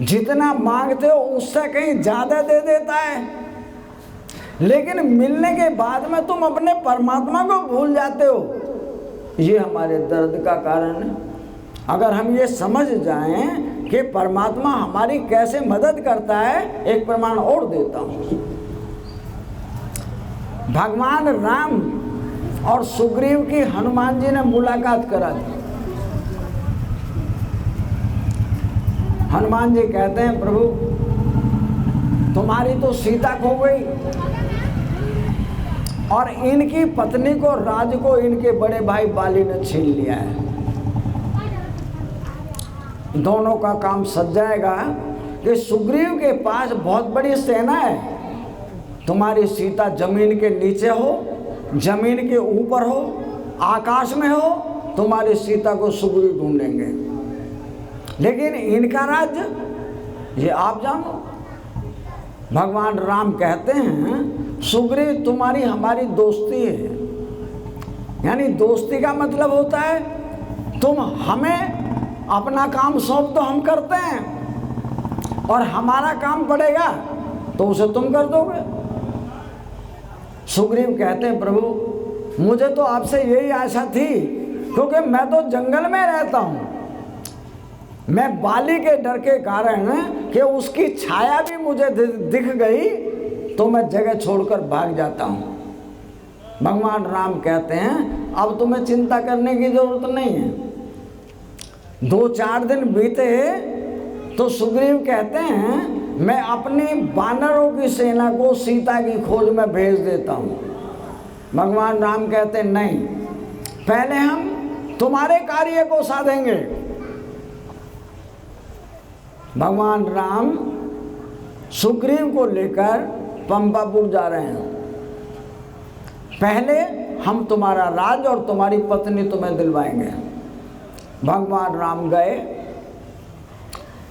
Speaker 1: जितना मांगते हो उससे कहीं ज़्यादा दे देता है। लेकिन मिलने के बाद में तुम अपने परमात्मा को भूल जाते हो। ये हमारे दर्द का कारण है। अगर हम ये समझ जाएं कि परमात्मा हमारी कैसे मदद करता है, एक प्रमाण और देता हूँ। भगवान राम और सुग्रीव की हनुमान जी ने मुलाकात करा दी। हनुमान जी कहते हैं प्रभु तुम्हारी तो सीता खो गई और इनकी पत्नी को राज को इनके बड़े भाई बाली ने छीन लिया है। दोनों का काम सज जाएगा कि सुग्रीव के पास बहुत बड़ी सेना है। तुम्हारी सीता जमीन के नीचे हो, जमीन के ऊपर हो, आकाश में हो, तुम्हारी सीता को सुग्रीव ढूंढेंगे। लेकिन इनका राज्य ये आप जानो। भगवान राम कहते हैं सुग्रीव तुम्हारी हमारी दोस्ती है। यानी दोस्ती का मतलब होता है तुम हमें अपना काम सौंप तो हम करते हैं और हमारा काम पड़ेगा तो उसे तुम कर दोगे। सुग्रीव कहते हैं प्रभु मुझे तो आपसे यही आशा थी, क्योंकि मैं तो जंगल में रहता हूँ, मैं बाली के डर के कारण कि उसकी छाया भी मुझे दिख गई तो मैं जगह छोड़कर भाग जाता हूँ। भगवान राम कहते हैं अब तुम्हें चिंता करने की जरूरत नहीं है। 2-4 दिन बीते तो सुग्रीव कहते हैं मैं अपनी वानरों की सेना को सीता की खोज में भेज देता हूँ। भगवान राम कहते हैं नहीं, पहले हम तुम्हारे कार्य को साधेंगे। भगवान राम सुग्रीव को लेकर पंपापुर जा रहे हैं। पहले हम तुम्हारा राज और तुम्हारी पत्नी तुम्हें दिलवाएंगे। भगवान राम गए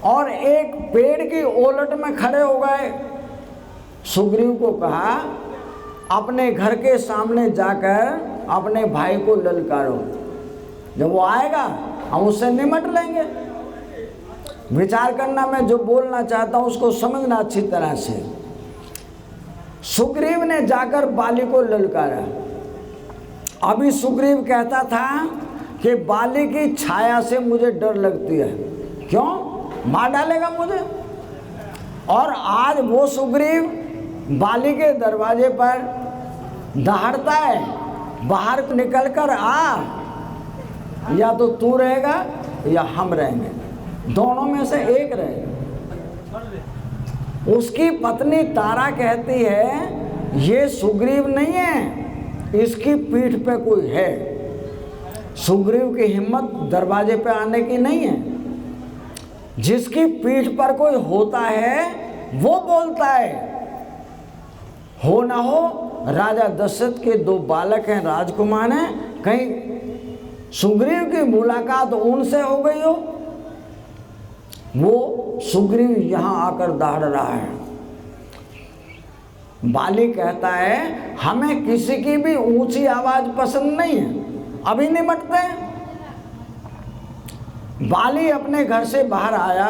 Speaker 1: और एक पेड़ की ओलट में खड़े हो गए। सुग्रीव को कहा अपने घर के सामने जाकर अपने भाई को ललकारो, जब वो आएगा हम उससे निमट लेंगे। विचार करना, मैं जो बोलना चाहता हूँ उसको समझना अच्छी तरह से। सुग्रीव ने जाकर बाली को ललकारा। अभी सुग्रीव कहता था कि बाली की छाया से मुझे डर लगती है, क्यों, मार डालेगा मुझे। और आज वो सुग्रीव बाली के दरवाजे पर दहाड़ता है बाहर निकल कर आ, या तो तू रहेगा या हम रहेंगे, दोनों में से एक रहेगा। उसकी पत्नी तारा कहती है ये सुग्रीव नहीं है, इसकी पीठ पे कोई है। सुग्रीव की हिम्मत दरवाजे पे आने की नहीं है। जिसकी पीठ पर कोई होता है वो बोलता है। हो ना हो राजा दशरथ के 2 बालक हैं, राजकुमार हैं, कहीं सुग्रीव की मुलाकात उनसे हो गई हो। वो सुग्रीव यहाँ आकर दहाड़ रहा है। बाली कहता है हमें किसी की भी ऊंची आवाज पसंद नहीं है, अभी निमटते हैं। बाली अपने घर से बाहर आया,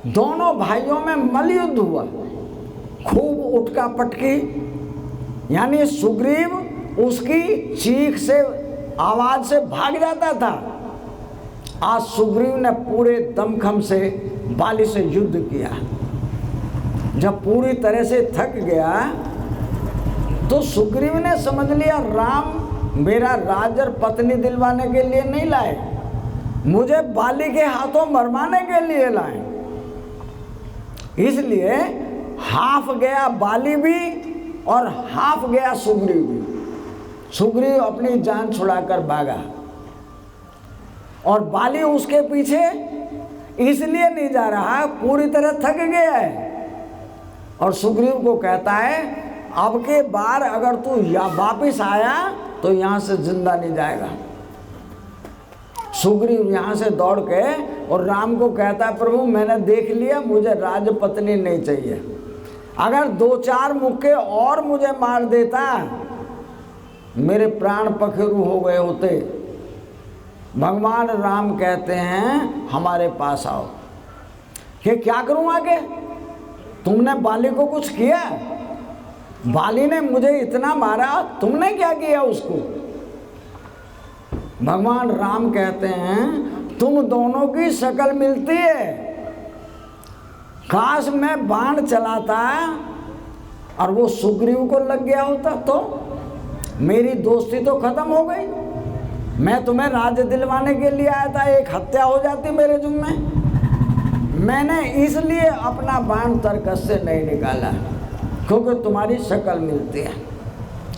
Speaker 1: दोनों भाइयों में मल्लयुद्ध हुआ, खूब उठका पटकी। यानी सुग्रीव उसकी चीख से, आवाज से भाग जाता था। आज सुग्रीव ने पूरे दमखम से बाली से युद्ध किया। जब पूरी तरह से थक गया तो सुग्रीव ने समझ लिया राम मेरा राज और पत्नी दिलवाने के लिए नहीं लाए, मुझे बाली के हाथों मरवाने के लिए लाए। इसलिए हाफ गया बाली भी और हाफ गया सुग्रीव भी। सुग्रीव अपनी जान छुड़ाकर भागा और बाली उसके पीछे इसलिए नहीं जा रहा, पूरी तरह थक गया है। और सुग्रीव को कहता है अब के बार अगर तू वापिस आया तो यहाँ से जिंदा नहीं जाएगा। सुग्रीव यहाँ से दौड़ के और राम को कहता है प्रभु मैंने देख लिया, मुझे राजपत्नी नहीं चाहिए। अगर 2-4 मुक्के और मुझे मार देता मेरे प्राण पखेरु हो गए होते। भगवान राम कहते हैं हमारे पास आओ। कि क्या करूं आगे, तुमने बाली को कुछ किया? बाली ने मुझे इतना मारा, तुमने क्या किया उसको? भगवान राम कहते हैं तुम दोनों की शक्ल मिलती है। काश मैं बाण चलाता और वो सुग्रीव को लग गया होता तो मेरी दोस्ती तो खत्म हो गई। मैं तुम्हें राज्य दिलवाने के लिए आया था, एक हत्या हो जाती मेरे जुम्मे। मैंने इसलिए अपना बाण तरकस से नहीं निकाला क्योंकि तुम्हारी शक्ल मिलती है।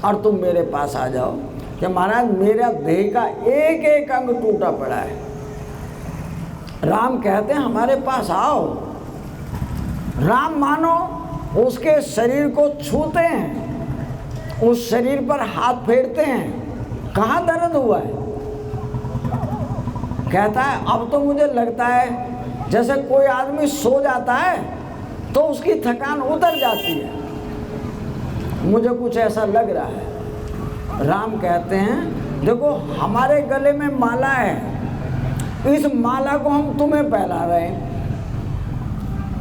Speaker 1: और तुम मेरे पास आ जाओ कि महाराज मेरा देह का एक एक अंग टूटा पड़ा है। राम कहते हैं हमारे पास आओ। राम मानो उसके शरीर को छूते हैं, उस शरीर पर हाथ फेरते हैं, कहाँ दर्द हुआ है? कहता है अब तो मुझे लगता है जैसे कोई आदमी सो जाता है तो उसकी थकान उतर जाती है, मुझे कुछ ऐसा लग रहा है। राम कहते हैं देखो हमारे गले में माला है, इस माला को हम तुम्हें पहना रहे हैं।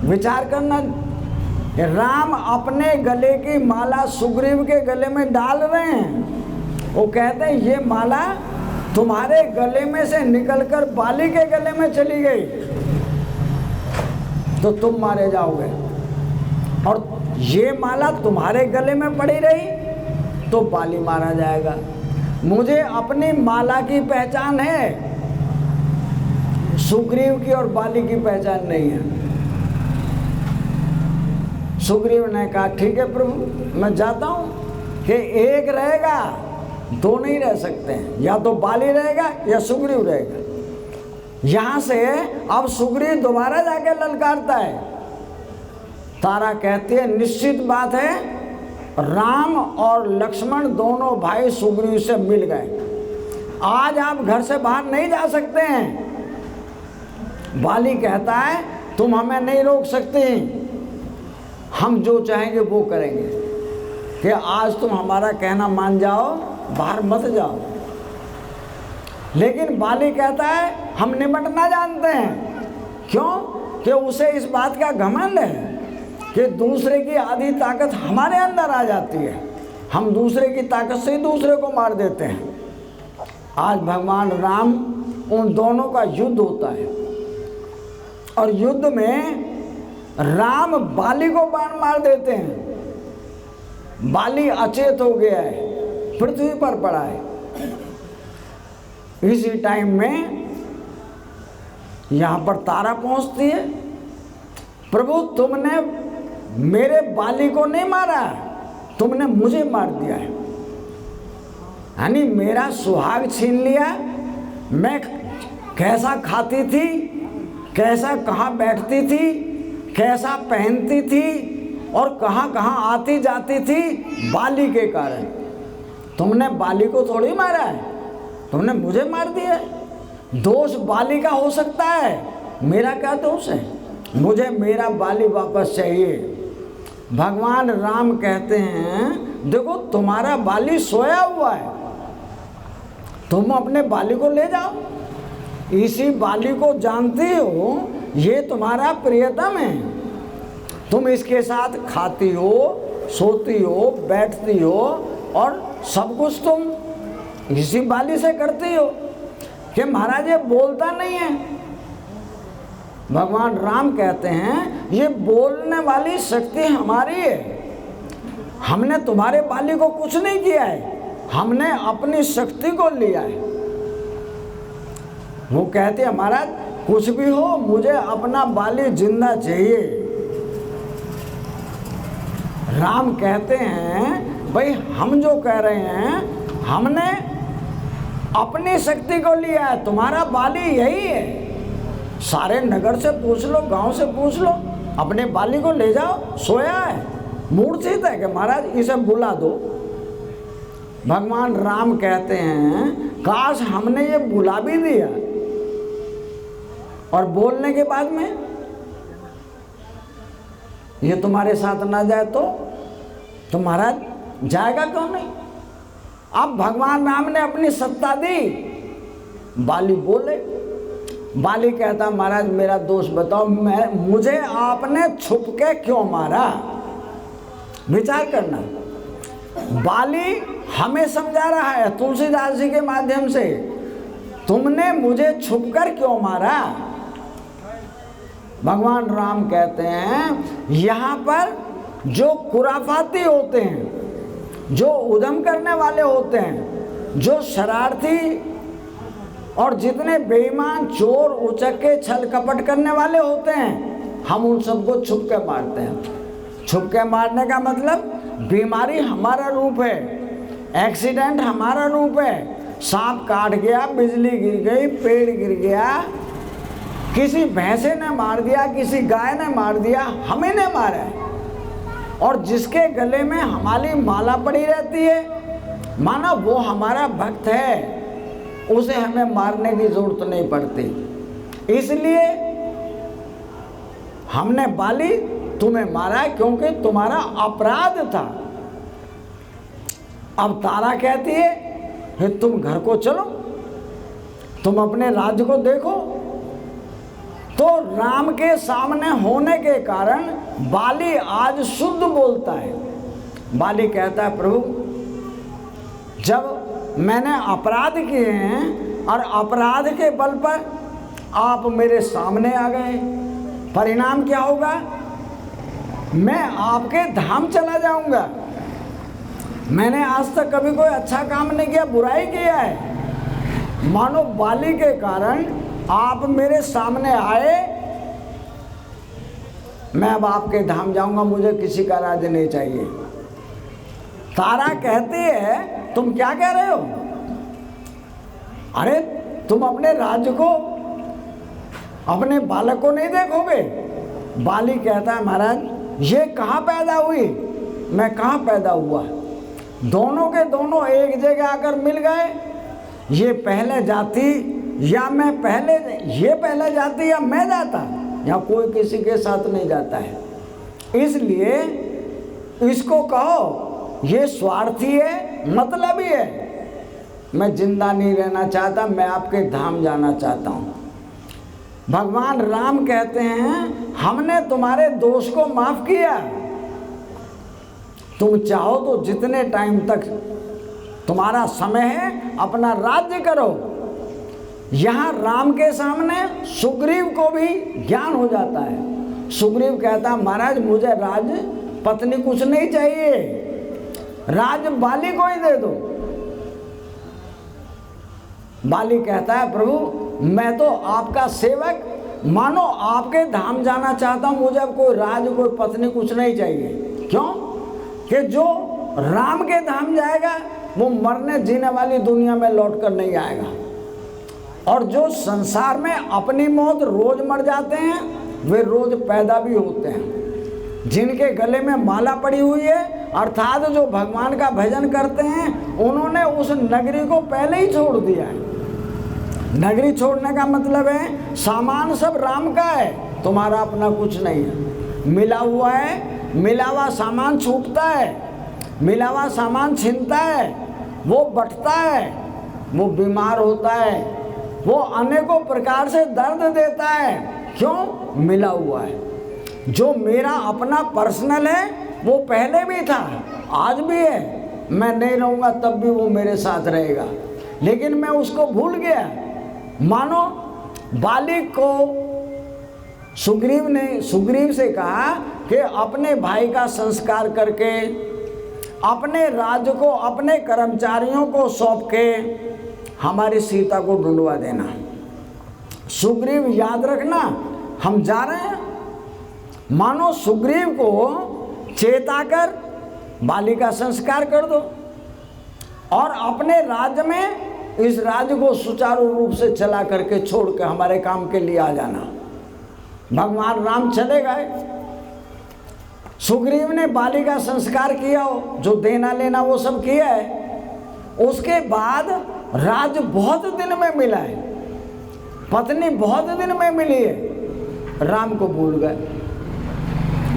Speaker 1: विचार करना, राम अपने गले की माला सुग्रीव के गले में डाल रहे हैं। वो कहते हैं ये माला तुम्हारे गले में से निकलकर बाली के गले में चली गई तो तुम मारे जाओगे, और ये माला तुम्हारे गले में पड़ी रही तो बाली मारा जाएगा। मुझे अपनी माला की पहचान है, सुग्रीव की और बाली की पहचान नहीं है। सुग्रीव ने कहा ठीक है प्रभु, मैं जाता हूँ कि एक रहेगा, दो नहीं रह सकते हैं, या तो बाली रहेगा या सुग्रीव रहेगा। यहाँ से अब सुग्रीव दोबारा जाके ललकारता है। तारा कहती है निश्चित बात है, राम और लक्ष्मण दोनों भाई सुग्रीव से मिल गए, आज आप घर से बाहर नहीं जा सकते हैं। बाली कहता है तुम हमें नहीं रोक सकते, हम जो चाहेंगे वो करेंगे, कि आज तुम हमारा कहना मान जाओ, बाहर मत जाओ। लेकिन बाली कहता है हम निपटना जानते हैं। क्यों? कि उसे इस बात का घमंड है कि दूसरे की आधी ताकत हमारे अंदर आ जाती है, हम दूसरे की ताकत से ही दूसरे को मार देते हैं। आज भगवान राम उन दोनों का युद्ध होता है, और युद्ध में राम बाली को बाण मार देते हैं। बाली अचेत हो गया है, पृथ्वी पर पड़ा है। इसी टाइम में यहाँ पर तारा पहुँचती है, प्रभु तुमने मेरे बाली को नहीं मारा, तुमने मुझे मार दिया है, यानी मेरा सुहाग छीन लिया। मैं कैसा खाती थी, कैसा कहाँ बैठती थी, कैसा पहनती थी और कहाँ कहाँ आती जाती थी, बाली के कारण। तुमने बाली को थोड़ी मारा है, तुमने मुझे मार दिया है। दोष बाली का हो सकता है, मेरा क्या दोष है? मुझे मेरा बाली वापस चाहिए। भगवान राम कहते हैं देखो तुम्हारा बाली सोया हुआ है, तुम अपने बाली को ले जाओ। इसी बाली को जानती हो, ये तुम्हारा प्रियतम है, तुम इसके साथ खाती हो, सोती हो, बैठती हो और सब कुछ तुम इसी बाली से करती हो। कि महाराज ये बोलता नहीं है। भगवान राम कहते हैं ये बोलने वाली शक्ति हमारी है, हमने तुम्हारे बाली को कुछ नहीं किया है, हमने अपनी शक्ति को लिया है। वो कहते हैं महाराज कुछ भी हो, मुझे अपना बाली जिंदा चाहिए। राम कहते हैं भाई हम जो कह रहे हैं हमने अपनी शक्ति को लिया है, तुम्हारा बाली यही है। सारे नगर से पूछ लो, गांव से पूछ लो, अपने बाली को ले जाओ, सोया है, मूर्छित है कि महाराज इसे बुला दो। भगवान राम कहते हैं काश हमने ये बुला भी दिया, और बोलने के बाद में ये तुम्हारे साथ ना जाए तो महाराज जाएगा क्यों नहीं। अब भगवान राम ने अपनी सत्ता दी, बाली बोले। बाली कहता महाराज मेरा दोष बताओ, मुझे आपने छुप के क्यों मारा। विचार करना, बाली हमें समझा रहा है तुलसीदास जी के माध्यम से, तुमने मुझे छुपकर क्यों मारा। भगवान राम कहते हैं यहाँ पर जो खुराफाती होते हैं, जो उद्यम करने वाले होते हैं, जो शरारती और जितने बेईमान चोर उचक्के छल कपट करने वाले होते हैं, हम उन सबको छुप के मारते हैं। छुप के मारने का मतलब बीमारी हमारा रूप है, एक्सीडेंट हमारा रूप है, सांप काट गया, बिजली गिर गई, पेड़ गिर गया, किसी भैंसे ने मार दिया, किसी गाय ने मार दिया, हमें ने मारा है। और जिसके गले में हमारी माला पड़ी रहती है, माना वो हमारा भक्त है, उसे हमें मारने की जरूरत नहीं पड़ती। इसलिए हमने बाली तुम्हें मारा क्योंकि तुम्हारा अपराध था। अब तारा कहती है तुम घर को चलो, तुम अपने राज्य को देखो, तो राम के सामने होने के कारण बाली आज शुद्ध बोलता है। बाली कहता है प्रभु, जब मैंने अपराध किए हैं और अपराध के बल पर आप मेरे सामने आ गए, परिणाम क्या होगा? मैं आपके धाम चला जाऊंगा। मैंने आज तक कभी कोई अच्छा काम नहीं किया, बुराई किया है। मानो बाली के कारण आप मेरे सामने आए, मैं अब आपके धाम जाऊंगा, मुझे किसी का राज्य नहीं चाहिए। तारा कहती है तुम क्या कह रहे हो? अरे तुम अपने राज्य को, अपने बालक को नहीं देखोगे? बाली कहता है महाराज ये कहाँ पैदा हुई, मैं कहाँ पैदा हुआ? दोनों के दोनों एक जगह आकर मिल गए। ये पहले जाति या मैं पहले, ये पहले जाती या मैं जाता, यहाँ कोई किसी के साथ नहीं जाता है। इसलिए इसको कहो ये स्वार्थी है, मतलबी है। मैं जिंदा नहीं रहना चाहता, मैं आपके धाम जाना चाहता हूँ। भगवान राम कहते हैं हमने तुम्हारे दोष को माफ किया, तुम चाहो तो जितने टाइम तक तुम्हारा समय है अपना राज्य करो। यहाँ राम के सामने सुग्रीव को भी ज्ञान हो जाता है। सुग्रीव कहता है महाराज मुझे राज पत्नी कुछ नहीं चाहिए, राज बाली को ही दे दो। बाली कहता है प्रभु मैं तो आपका सेवक, मानो आपके धाम जाना चाहता हूँ, मुझे अब कोई राज कोई पत्नी कुछ नहीं चाहिए। क्यों? कि जो राम के धाम जाएगा वो मरने जीने वाली दुनिया में लौट कर नहीं आएगा, और जो संसार में अपनी मौत रोज मर जाते हैं वे रोज पैदा भी होते हैं। जिनके गले में माला पड़ी हुई है अर्थात जो भगवान का भजन करते हैं, उन्होंने उस नगरी को पहले ही छोड़ दिया है। नगरी छोड़ने का मतलब है सामान सब राम का है, तुम्हारा अपना कुछ नहीं है। मिला हुआ है, मिला हुआ सामान छूटता है, मिला हुआ सामान छिनता है, वो बंटता है, वो बीमार होता है, वो अनेकों प्रकार से दर्द देता है। क्यों? मिला हुआ है। जो मेरा अपना पर्सनल है वो पहले भी था, आज भी है, मैं नहीं रहूँगा तब भी वो मेरे साथ रहेगा, लेकिन मैं उसको भूल गया। मानो बाली को सुग्रीव से कहा कि अपने भाई का संस्कार करके अपने राज्य को अपने कर्मचारियों को सौंप के हमारी सीता को ढूंढवा देना। सुग्रीव याद रखना हम जा रहे हैं। मानो सुग्रीव को चेताकर बाली का संस्कार कर दो और अपने राज्य में इस राज्य को सुचारू रूप से चला करके छोड़ के हमारे काम के लिए आ जाना। भगवान राम चले गए। सुग्रीव ने बाली का संस्कार किया हो, जो देना लेना वो सब किया है। उसके बाद राज्य बहुत दिन में मिला है, पत्नी बहुत दिन में मिली है, राम को भूल गए।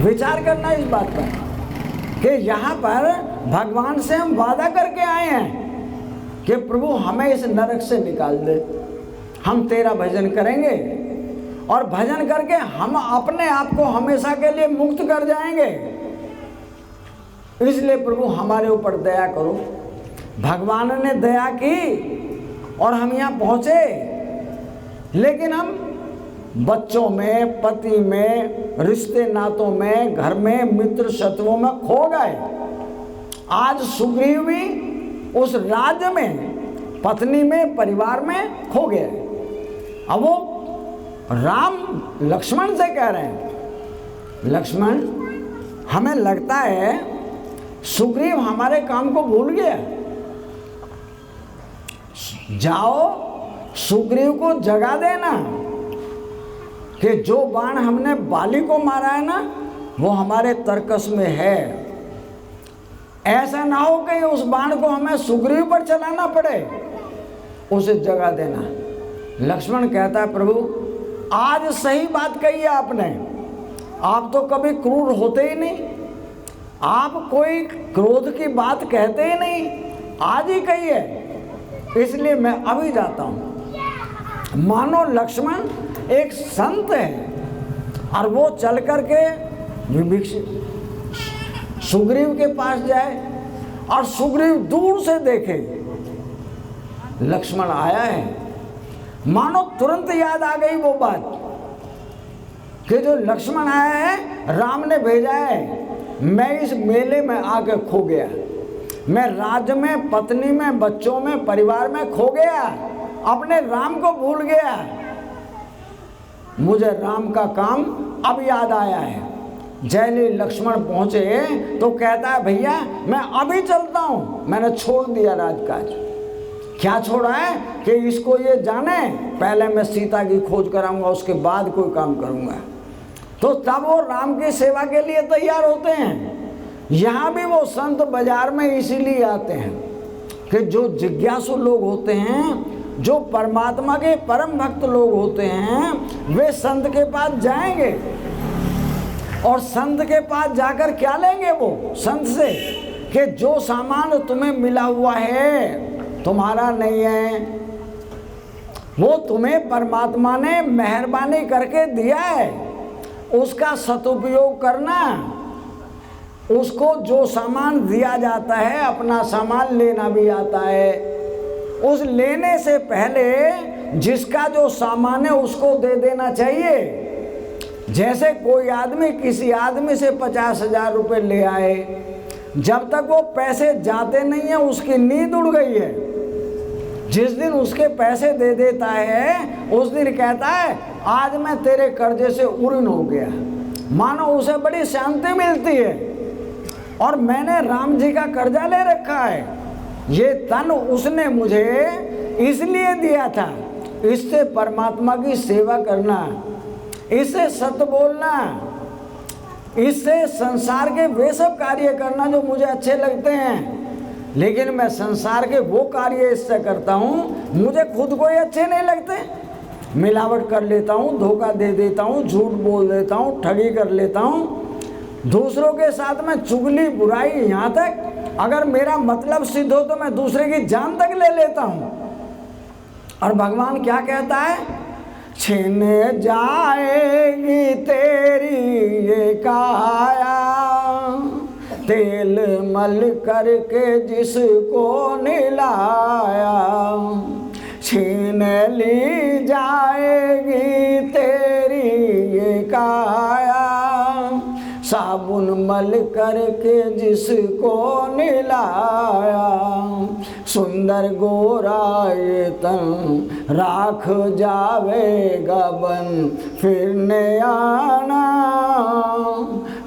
Speaker 1: विचार करना इस बात पर कि यहाँ पर भगवान से हम वादा करके आए हैं कि प्रभु हमें इस नरक से निकाल दे, हम तेरा भजन करेंगे और भजन करके हम अपने आप को हमेशा के लिए मुक्त कर जाएंगे। इसलिए प्रभु हमारे ऊपर दया करो। भगवान ने दया की और हम यहाँ पहुँचे, लेकिन हम बच्चों में, पति में, रिश्ते नातों में, घर में, मित्र शत्रुओं में खो गए। आज सुग्रीव भी उस राज्य में, पत्नी में, परिवार में खो गए। अब वो राम लक्ष्मण से कह रहे हैं लक्ष्मण हमें लगता है सुग्रीव हमारे काम को भूल गया, जाओ सुग्रीव को जगा देना कि जो बाण हमने बाली को मारा है ना वो हमारे तर्कस में है। ऐसा ना हो कि उस बाण को हमें सुग्रीव पर चलाना पड़े, उसे जगा देना। लक्ष्मण कहता है प्रभु आज सही बात कही है आपने, आप तो कभी क्रूर होते ही नहीं, आप कोई क्रोध की बात कहते ही नहीं, आज ही कही है, इसलिए मैं अभी जाता हूँ। मानो लक्ष्मण एक संत है और वो चल करके विभीषण सुग्रीव के पास जाए और सुग्रीव दूर से देखे लक्ष्मण आया है, मानो तुरंत याद आ गई वो बात कि जो लक्ष्मण आया है राम ने भेजा है। मैं इस मेले में आके खो गया, मैं राज्य में, पत्नी में, बच्चों में, परिवार में खो गया, अपने राम को भूल गया। मुझे राम का काम अब याद आया है। जैसे लक्ष्मण पहुंचे तो कहता है भैया मैं अभी चलता हूं, मैंने छोड़ दिया राजकाज। क्या छोड़ा है कि इसको ये जाने पहले मैं सीता की खोज कराऊंगा, उसके बाद कोई काम करूंगा। तो तब वो राम की सेवा के लिए तैयार होते हैं। यहाँ भी वो संत बाजार में इसीलिए आते हैं कि जो जिज्ञासु लोग होते हैं, जो परमात्मा के परम भक्त लोग होते हैं, वे संत के पास जाएंगे और संत के पास जाकर क्या लेंगे वो संत से कि जो सामान तुम्हें मिला हुआ है तुम्हारा नहीं है, वो तुम्हें परमात्मा ने मेहरबानी करके दिया है, उसका सदुपयोग करना। उसको जो सामान दिया जाता है अपना सामान लेना भी आता है। उस लेने से पहले जिसका जो सामान है उसको दे देना चाहिए। जैसे कोई आदमी किसी आदमी से 50,000 रुपये ले आए, जब तक वो पैसे जाते नहीं है उसकी नींद उड़ गई है। जिस दिन उसके पैसे दे देता है उस दिन कहता है आज मैं तेरे कर्जे से उऋण हो गया, मानो उसे बड़ी शांति मिलती है। और मैंने राम जी का कर्जा ले रखा है, ये तन उसने मुझे इसलिए दिया था। इससे परमात्मा की सेवा करना, इससे सत्य बोलना, इससे संसार के वे सब कार्य करना जो मुझे अच्छे लगते हैं। लेकिन मैं संसार के वो कार्य इससे करता हूँ मुझे खुद को ही अच्छे नहीं लगते। मिलावट कर लेता हूँ, धोखा दे देता हूँ, झूठ बोल देता हूँ, ठगी कर लेता हूँ, दूसरों के साथ में चुगली बुराई, यहाँ तक अगर मेरा मतलब सिद्ध हो तो मैं दूसरे की जान तक ले लेता हूँ। और भगवान क्या कहता है, छिन जाएगी तेरी ये काया, तेल मल करके जिसको निलाया, छीन ली जाएगी तेरी ये काया, साबुन मल करके जिसको निलाया, सुंदर गोरा ये तन राख जावेगा बन फिरने आना,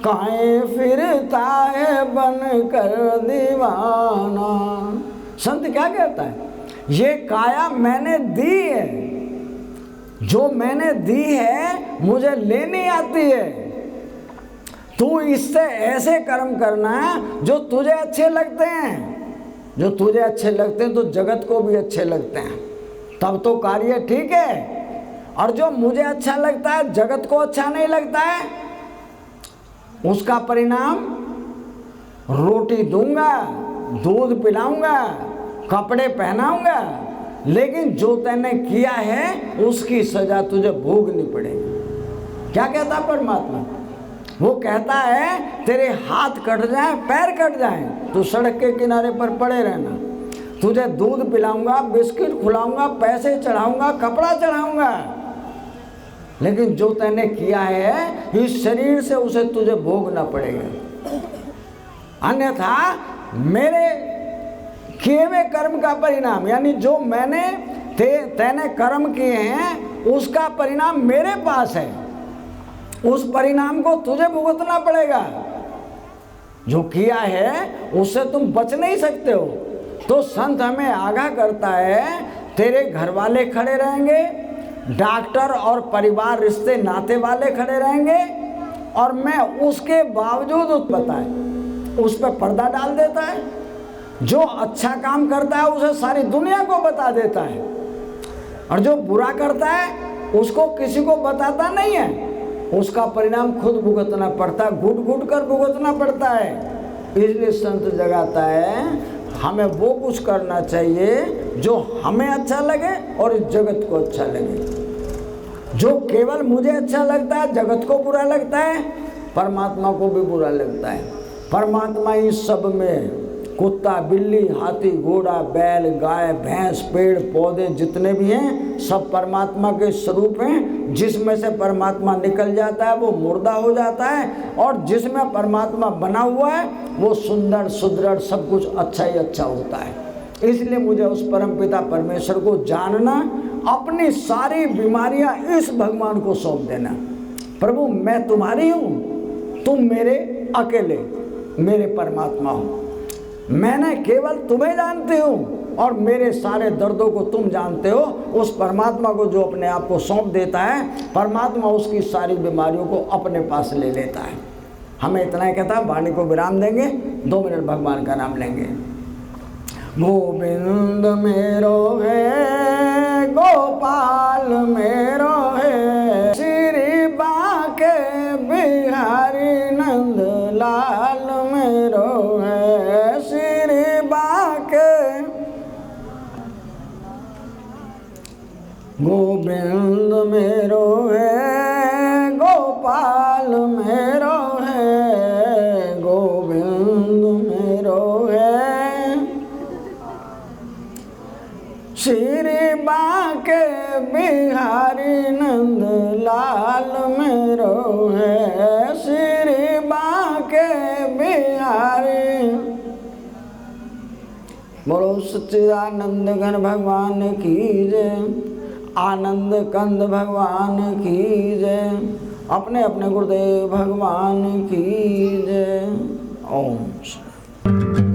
Speaker 1: काहे फिरता है बन कर दीवाना। संत क्या कहता है, ये काया मैंने दी है, जो मैंने दी है मुझे लेनी आती है। तू इससे ऐसे कर्म करना जो तुझे अच्छे लगते हैं। जो तुझे अच्छे लगते हैं तो जगत को भी अच्छे लगते हैं, तब तो कार्य ठीक है। और जो मुझे अच्छा लगता है जगत को अच्छा नहीं लगता है, उसका परिणाम रोटी दूंगा, दूध पिलाऊंगा, कपड़े पहनाऊंगा, लेकिन जो तैने किया है उसकी सजा तुझे भोगनी पड़ेगी। क्या कहता परमात्मा, वो कहता है तेरे हाथ कट जाए, पैर कट जाए, तू सड़क के किनारे पर पड़े रहना, तुझे दूध पिलाऊंगा, बिस्किट खिलाऊंगा, पैसे चढ़ाऊंगा, कपड़ा चढ़ाऊंगा, लेकिन जो तैने किया है इस शरीर से उसे तुझे भोगना पड़ेगा। अन्यथा मेरे किए हुए कर्म का परिणाम, यानी जो तैने कर्म किए हैं उसका परिणाम मेरे पास है, उस परिणाम को तुझे भुगतना पड़ेगा। जो किया है उससे तुम बच नहीं सकते हो। तो संत हमें आगाह करता है, तेरे घर वाले खड़े रहेंगे, डॉक्टर और परिवार रिश्ते नाते वाले खड़े रहेंगे, और मैं उसके बावजूद बताए उस पर पर्दा डाल देता है। जो अच्छा काम करता है उसे सारी दुनिया को बता देता है, और जो बुरा करता है उसको किसी को बताता नहीं है, उसका परिणाम खुद भुगतना पड़ता है, घुट घुट कर भुगतना पड़ता है। इसलिए संत जगाता है हमें वो कुछ करना चाहिए जो हमें अच्छा लगे और इस जगत को अच्छा लगे। जो केवल मुझे अच्छा लगता है, जगत को बुरा लगता है, परमात्मा को भी बुरा लगता है। परमात्मा इस सब में, कुत्ता, बिल्ली, हाथी, घोड़ा, बैल, गाय, भैंस, पेड़ पौधे जितने भी हैं सब परमात्मा के स्वरूप हैं। जिसमें से परमात्मा निकल जाता है वो मुर्दा हो जाता है, और जिसमें परमात्मा बना हुआ है वो सुंदर सुदृढ़ सब कुछ अच्छा ही अच्छा होता है। इसलिए मुझे उस परमपिता परमेश्वर को जानना, अपनी सारी बीमारियां इस भगवान को सौंप देना। प्रभु मैं तुम्हारी हूँ, तुम मेरे अकेले मेरे परमात्मा हो। मैंने केवल तुम्हें जानती हूँ और मेरे सारे दर्दों को तुम जानते हो। उस परमात्मा को जो अपने आप को सौंप देता है, परमात्मा उसकी सारी बीमारियों को अपने पास ले लेता है। हमें इतना ही कहता है, वाणी को विराम देंगे, 2 मिनट भगवान का नाम लेंगे। गोविंद मेरो है, गोपाल मेरो है, श्री बाके बिहारी नंद लाल मेरो है, श्री बाके। गोविंद मेरो है, गोपाल मेरो है, गोविंद मेरो है, श्री बाके बिहारी नंद लाल मेरो है, श्री बाके बिहारी। बोलो सच्चिदानंद घन भगवान की जय, आनंद कंद भगवान की जय, अपने अपने गुरुदेव भगवान की जय। ओम।